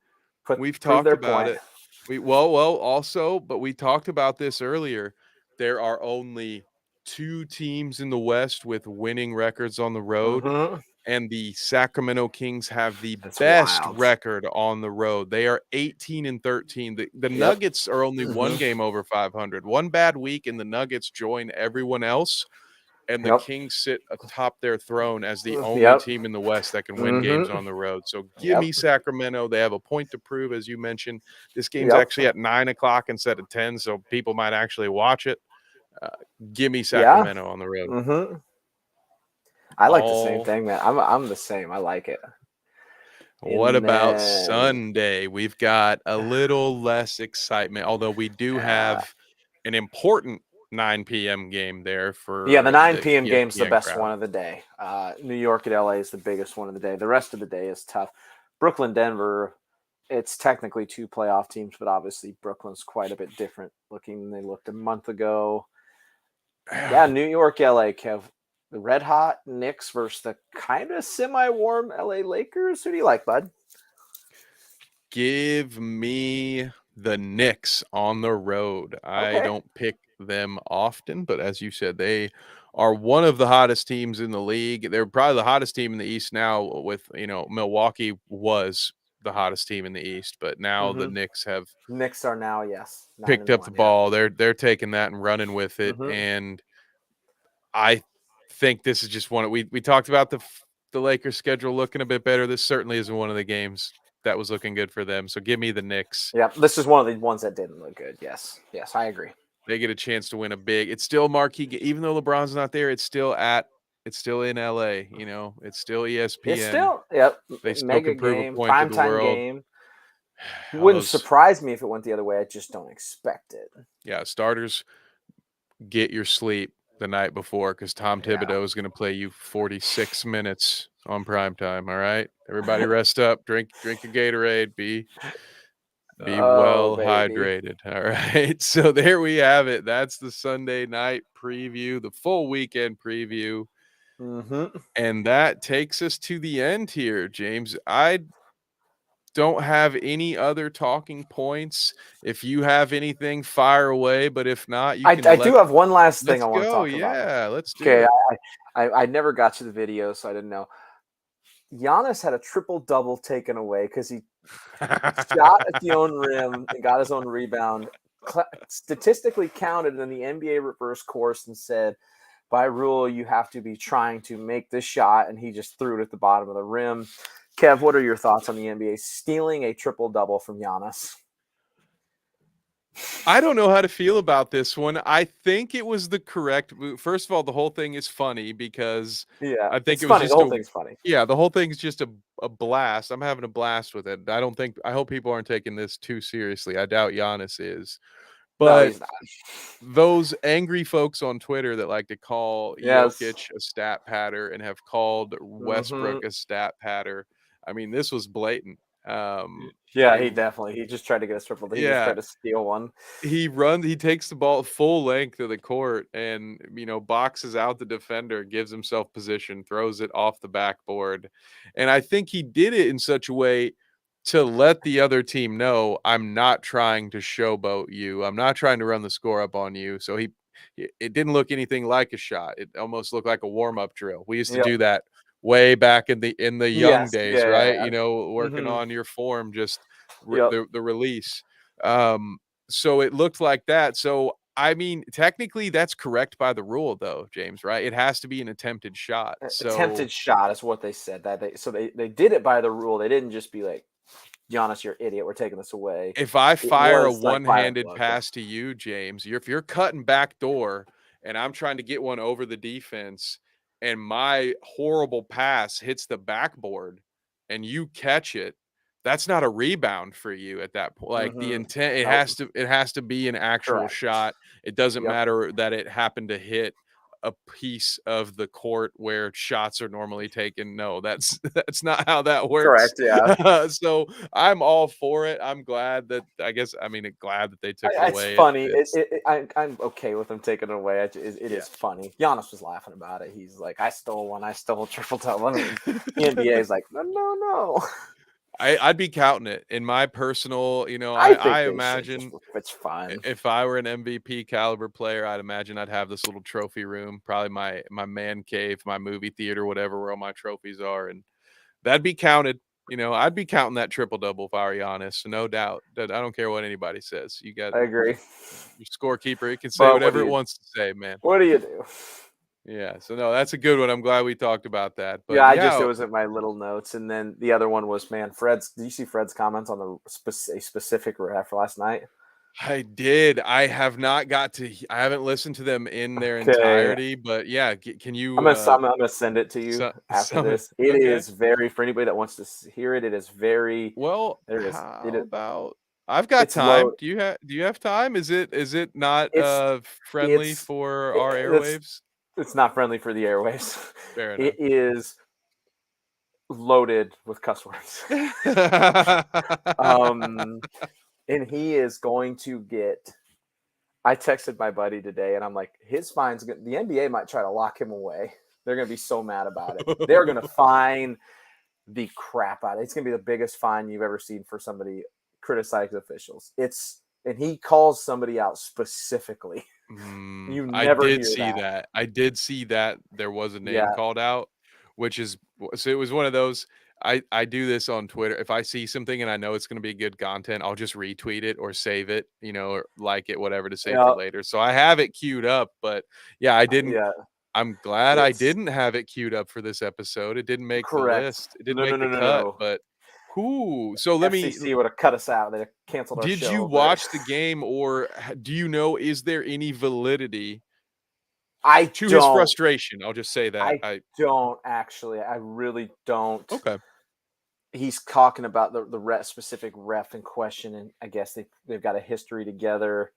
Speaker 1: We've talked about it. But we talked about this earlier. There are only 2 teams in the West with winning records on the road, and the Sacramento Kings have the best record on the road. They are 18-13. The Nuggets are only 1 game over 500. One bad week, and the Nuggets join everyone else, and the Kings sit atop their throne as the only team in the West that can win games on the road. So give me Sacramento. They have a point to prove, as you mentioned. This game's actually at 9 o'clock instead of 10, so people might actually watch it. Give me Sacramento on the road.
Speaker 2: I like the same thing, man. I'm the same. I like it.
Speaker 1: What about Sunday? We've got a little less excitement, although we do have an important 9 p.m. game there for
Speaker 2: the 9
Speaker 1: the
Speaker 2: p.m. game's the
Speaker 1: ESPN
Speaker 2: best
Speaker 1: crowd.
Speaker 2: one of the day. New York at LA is the biggest one of the day. The rest of the day is tough. Brooklyn, Denver, it's technically 2 playoff teams, but obviously Brooklyn's quite a bit different looking than they looked a month ago. Yeah, New York, LA, Kev. The red hot Knicks versus the kind of semi-warm LA Lakers. Who do you like, bud?
Speaker 1: Give me the Knicks on the road. I don't pick them often, but as you said, they are one of the hottest teams in the league. They're probably the hottest team in the East now with, Milwaukee was the hottest team in the East, but now the Knicks have
Speaker 2: are now, yes,
Speaker 1: picked up the ball. They're taking that and running with it. And I think this is just one we talked about the Lakers schedule looking a bit better. This certainly isn't one of the games that was looking good for them. So give me the Knicks.
Speaker 2: Yeah, this is one of the ones that didn't look good. Yes, I agree.
Speaker 1: They get a chance to win a big. It's still marquee, even though LeBron's not there. It's still in LA. It's still ESPN.
Speaker 2: It's still
Speaker 1: They still
Speaker 2: mega
Speaker 1: can prove
Speaker 2: game,
Speaker 1: a point to the
Speaker 2: primetime
Speaker 1: world.
Speaker 2: game. Wouldn't surprise me if it went the other way. I just don't expect it.
Speaker 1: Yeah, starters, get your sleep the night before because Tom Thibodeau is going to play you 46 minutes on primetime. All right, everybody, rest up, drink a Gatorade, be well hydrated. All right, so there we have it. That's the Sunday night preview, the full weekend preview, and that takes us to the end here, James. I don't have any other talking points. If you have anything, fire away. But if not, you can.
Speaker 2: I do have one last thing I want to talk about.
Speaker 1: Yeah, let's do it.
Speaker 2: I never got to the video, so I didn't know. Giannis had a triple-double taken away because he shot at the own rim and got his own rebound. Statistically counted in the NBA reverse course and said, by rule, you have to be trying to make this shot, and he just threw it at the bottom of the rim. Kev, what are your thoughts on the NBA stealing a triple-double from Giannis?
Speaker 1: I don't know how to feel about this one. I think it was the correct move. First of all, the whole thing is funny because I think it was just
Speaker 2: the whole thing's funny.
Speaker 1: Yeah, the whole thing's just a blast. I'm having a blast with it. I hope people aren't taking this too seriously. I doubt Giannis is. But
Speaker 2: no, he's not.
Speaker 1: Those angry folks on Twitter that like to call Jokic a stat patter and have called Westbrook a stat patter. I mean, this was blatant.
Speaker 2: He just tried to get a triple. He just tried to steal one.
Speaker 1: He takes the ball full length of the court and, boxes out the defender, gives himself position, throws it off the backboard. And I think he did it in such a way to let the other team know, I'm not trying to showboat you. I'm not trying to run the score up on you. So it didn't look anything like a shot. It almost looked like a warm-up drill. We used to do that way back in the young days, right? Working on your form, just the release. So it looked like that. So I mean, technically that's correct by the rule though, James, right? It has to be an attempted shot.
Speaker 2: Attempted shot is what they said. They did it by the rule. They didn't just be like, Giannis, you're an idiot. We're taking this away.
Speaker 1: If I fire a one-handed pass to you, James, if you're cutting back door and I'm trying to get one over the defense and my horrible pass hits the backboard and you catch it, that's not a rebound for you at that point. Like the intent, it has to be an actual shot. It doesn't matter that it happened to hit a piece of the court where shots are normally taken. No, that's not how that works.
Speaker 2: Correct. Yeah.
Speaker 1: So I'm all for it. I'm glad that glad that they took it away.
Speaker 2: It's funny. I'm okay with them taking it away. It is funny. Giannis was laughing about it. He's like, I stole one. I stole triple-double. The NBA is like, no.
Speaker 1: I'd be counting it in my personal, I imagine
Speaker 2: it's fun.
Speaker 1: If I were an MVP caliber player, I'd imagine I'd have this little trophy room, probably my man cave, my movie theater, whatever, where all my trophies are. And that'd be counted. I'd be counting that triple-double if I were Giannis. No doubt. I don't care what anybody says. I
Speaker 2: agree.
Speaker 1: Your scorekeeper, it can say whatever it wants to say, man.
Speaker 2: What do you do?
Speaker 1: Yeah, so no, that's a good one. I'm glad we talked about that. But
Speaker 2: it was in my little notes, and then the other one was, Fred's. Did you see Fred's comments on a specific ref last night?
Speaker 1: I did. I have not got to. I haven't listened to them in their
Speaker 2: Okay.
Speaker 1: entirety, but yeah, can
Speaker 2: I'm
Speaker 1: you
Speaker 2: gonna send it to you after
Speaker 1: some
Speaker 2: this. It
Speaker 1: okay.
Speaker 2: is very for anybody that wants to hear it. It is very.
Speaker 1: Well,
Speaker 2: There it is.
Speaker 1: how about I've got
Speaker 2: It's
Speaker 1: time.
Speaker 2: low.
Speaker 1: Do you have time? Is it not
Speaker 2: It's
Speaker 1: friendly
Speaker 2: it's
Speaker 1: for our
Speaker 2: it's
Speaker 1: airwaves?
Speaker 2: it's not friendly for the airwaves.
Speaker 1: Fair
Speaker 2: It
Speaker 1: enough.
Speaker 2: is loaded with cuss words. um, and he is going to get. I texted my buddy today, and I'm like, his fine's good. The NBA might try to lock him away. They're gonna be so mad about it. They're gonna fine the crap out of it. It's gonna be the biggest fine you've ever seen for somebody criticizing officials. And he calls somebody out specifically. You
Speaker 1: I
Speaker 2: never
Speaker 1: did
Speaker 2: hear
Speaker 1: see
Speaker 2: that.
Speaker 1: that. I did see that there was a name
Speaker 2: Yeah.
Speaker 1: called out, which is so it was one of those. I do this on Twitter. If I see something and I know it's going to be good content, I'll just retweet it or save it, or like it, whatever to save for
Speaker 2: Yeah.
Speaker 1: later. So I have it queued up, but yeah, I didn't.
Speaker 2: Yeah.
Speaker 1: I'm glad I
Speaker 2: It's
Speaker 1: didn't have it queued up for this episode. It didn't make the
Speaker 2: correct.
Speaker 1: list. It didn't
Speaker 2: No, no,
Speaker 1: make
Speaker 2: no,
Speaker 1: the
Speaker 2: no,
Speaker 1: cut,
Speaker 2: no.
Speaker 1: but who? So let me
Speaker 2: FCC would have cut us out. They'd have canceled our
Speaker 1: did you
Speaker 2: show. But
Speaker 1: watch the game or do you know is there any validity
Speaker 2: I
Speaker 1: to his
Speaker 2: don't.
Speaker 1: frustration? I'll just say that.
Speaker 2: I don't actually. I really don't.
Speaker 1: Okay.
Speaker 2: He's talking about the specific ref in question, and I guess they've got a history together.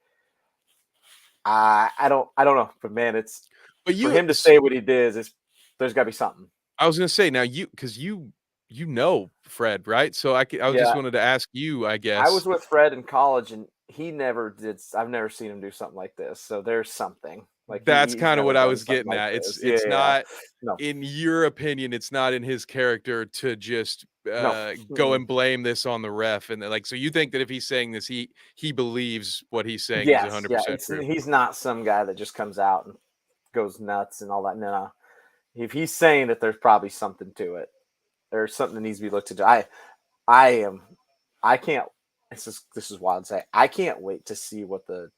Speaker 2: I don't know, but man, it's
Speaker 1: But
Speaker 2: for him to say what he did. There's got to be something.
Speaker 1: I was gonna say now because you know Fred, right? So I just
Speaker 2: Yeah,
Speaker 1: wanted to ask you, I
Speaker 2: I
Speaker 1: guess.
Speaker 2: was with Fred in college, and he never did. I've never seen him do something like this. So there's something like
Speaker 1: That's
Speaker 2: he's
Speaker 1: kind of
Speaker 2: never
Speaker 1: what I
Speaker 2: done
Speaker 1: was
Speaker 2: something
Speaker 1: getting
Speaker 2: like
Speaker 1: at. It's
Speaker 2: this. Yeah,
Speaker 1: it's
Speaker 2: yeah.
Speaker 1: not
Speaker 2: No,
Speaker 1: in your opinion, it's not in his character to just
Speaker 2: no.
Speaker 1: go
Speaker 2: Mm-mm.
Speaker 1: and blame this on the ref. And like, so you think that if he's saying this, he believes what he's saying is
Speaker 2: Yes, yeah.
Speaker 1: 100% true.
Speaker 2: He's not some guy that just comes out and goes nuts and all that. No. If he's saying that, there's probably something to it. There's something that needs to be looked into. I can't. This is wild to say. I can't wait to see what the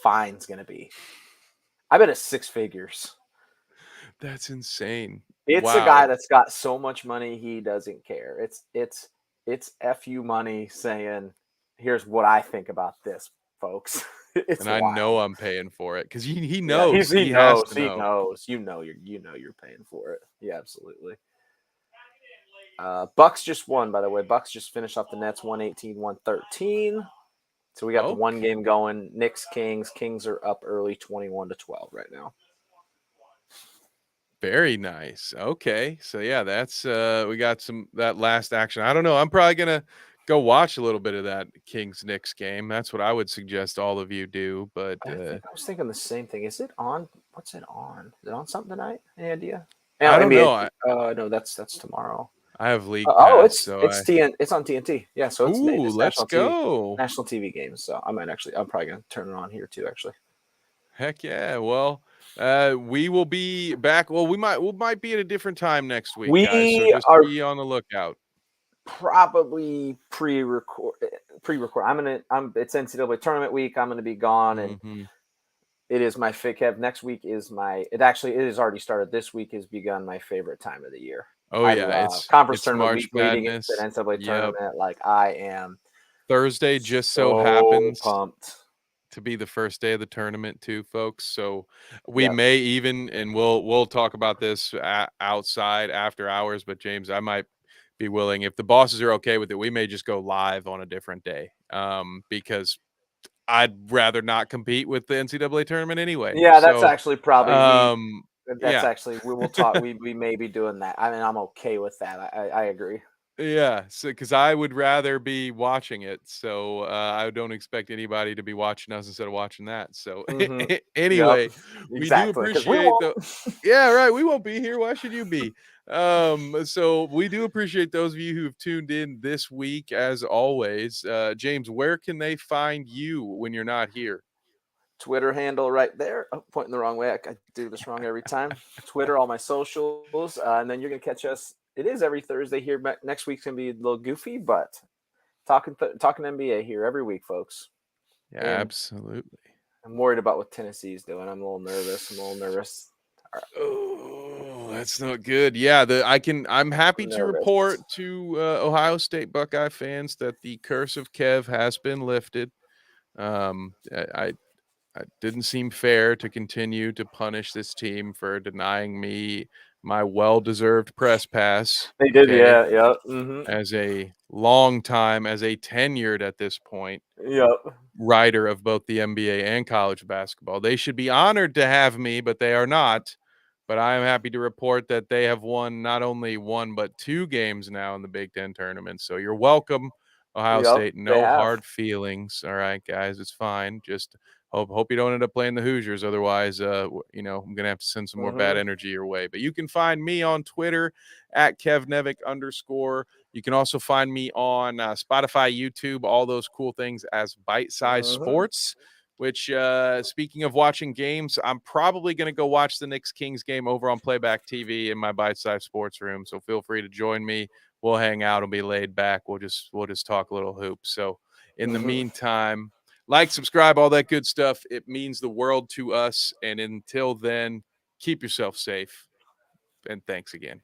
Speaker 2: fine's going to be. I bet it's six figures.
Speaker 1: That's insane.
Speaker 2: It's a guy
Speaker 1: Wow.
Speaker 2: that's got so much money he doesn't care. It's fu money saying, "Here's what I think about this, folks." It's
Speaker 1: And I
Speaker 2: wild.
Speaker 1: know I'm paying for it because he
Speaker 2: Yeah,
Speaker 1: knows.
Speaker 2: he
Speaker 1: He has
Speaker 2: knows.
Speaker 1: to
Speaker 2: He
Speaker 1: know.
Speaker 2: knows. You're paying for it. Yeah, absolutely. Bucks just won, by the way. Bucks just finished off the Nets 118-113. So we got the
Speaker 1: Oh,
Speaker 2: one game going. Knicks, Kings. Kings are up early 21-12 right now.
Speaker 1: very nice. Okay. So yeah, that's we got that last action. I don't know. I'm probably gonna go watch a little bit of that Kings Knicks game. That's what I would suggest all of you do. But
Speaker 2: I was thinking the same thing. Is it on? What's it on? Is it on something tonight? Any idea?
Speaker 1: I don't know.
Speaker 2: No, that's tomorrow.
Speaker 1: I have league pass,
Speaker 2: It's
Speaker 1: so
Speaker 2: it's on TNT. Yeah, so it's
Speaker 1: ooh, let's go.
Speaker 2: national TV games. So I'm probably gonna turn it on here too. Actually,
Speaker 1: Heck yeah. Well, we will be back. Well, we might be at a different time next week, guys. So
Speaker 2: we
Speaker 1: just
Speaker 2: are
Speaker 1: be on the lookout.
Speaker 2: probably pre-record. It's NCAA tournament week. I'm gonna be gone, and
Speaker 1: Mhm.
Speaker 2: it is my Kev. Next week is it has already started. This week has begun my favorite time of the year.
Speaker 1: Oh
Speaker 2: I
Speaker 1: yeah,
Speaker 2: love conference
Speaker 1: it's
Speaker 2: tournament
Speaker 1: March
Speaker 2: week leading into
Speaker 1: Madness.
Speaker 2: the NCAA
Speaker 1: Yep.
Speaker 2: tournament. Like I am
Speaker 1: Thursday just so
Speaker 2: so
Speaker 1: happens
Speaker 2: pumped.
Speaker 1: to be the first day of the tournament too, folks. So we
Speaker 2: Yep.
Speaker 1: may even, and we'll talk about this outside after hours. But James, I might be willing if the bosses are okay with it. We may just go live on a different day, because I'd rather not compete with the NCAA tournament anyway.
Speaker 2: Yeah, that's
Speaker 1: So,
Speaker 2: actually probably That's
Speaker 1: yeah.
Speaker 2: actually we will talk. We may be doing that. I mean, I'm okay with that. I agree.
Speaker 1: Yeah, so because I would rather be watching it, so I don't expect anybody to be watching us instead of watching that. So
Speaker 2: Mm-hmm. Yep.
Speaker 1: anyway, we do
Speaker 2: Exactly. Because we
Speaker 1: appreciate
Speaker 2: won't.
Speaker 1: the yeah, right. We won't be here. Why should you be? So we do appreciate those of you who have tuned in this week, as always. James, where can they find you when you're not here?
Speaker 2: Twitter handle right there. Oh, pointing the wrong way. I do this wrong every time. Twitter, all my socials, and then you're gonna catch us. It is every Thursday here. Next week's gonna be a little goofy, but talking NBA here every week, folks.
Speaker 1: Yeah,
Speaker 2: And
Speaker 1: absolutely.
Speaker 2: I'm worried about what Tennessee's doing. I'm a little nervous.
Speaker 1: Oh, that's not good. Yeah, I'm happy to report to Ohio State Buckeye fans that the curse of Kev has been lifted. I it didn't seem fair to continue to punish this team for denying me my well-deserved press pass.
Speaker 2: They did,
Speaker 1: Okay?
Speaker 2: yeah. Mm-hmm.
Speaker 1: As a long time, as a tenured at this point
Speaker 2: Yep.
Speaker 1: writer of both the NBA and college basketball. They should be honored to have me, but they are not. But I am happy to report that they have won not only one, but 2 games now in the Big Ten tournament. So you're welcome, Ohio
Speaker 2: Yep.
Speaker 1: State.
Speaker 2: They
Speaker 1: No
Speaker 2: have.
Speaker 1: hard feelings. All right, guys, it's fine. Just hope you don't end up playing the Hoosiers. Otherwise, I'm gonna have to send some more bad energy your way. But you can find me on Twitter at @KevNevick_. You can also find me on Spotify, YouTube, all those cool things as Bite Size Sports. Which, speaking of watching games, I'm probably going to go watch the Knicks Kings game over on Playback TV in my Bite Size Sports room. So feel free to join me. We'll hang out and be laid back. We'll just talk a little hoops. So in the meantime, like, subscribe, all that good stuff. It means the world to us. And until then, keep yourself safe. And thanks again.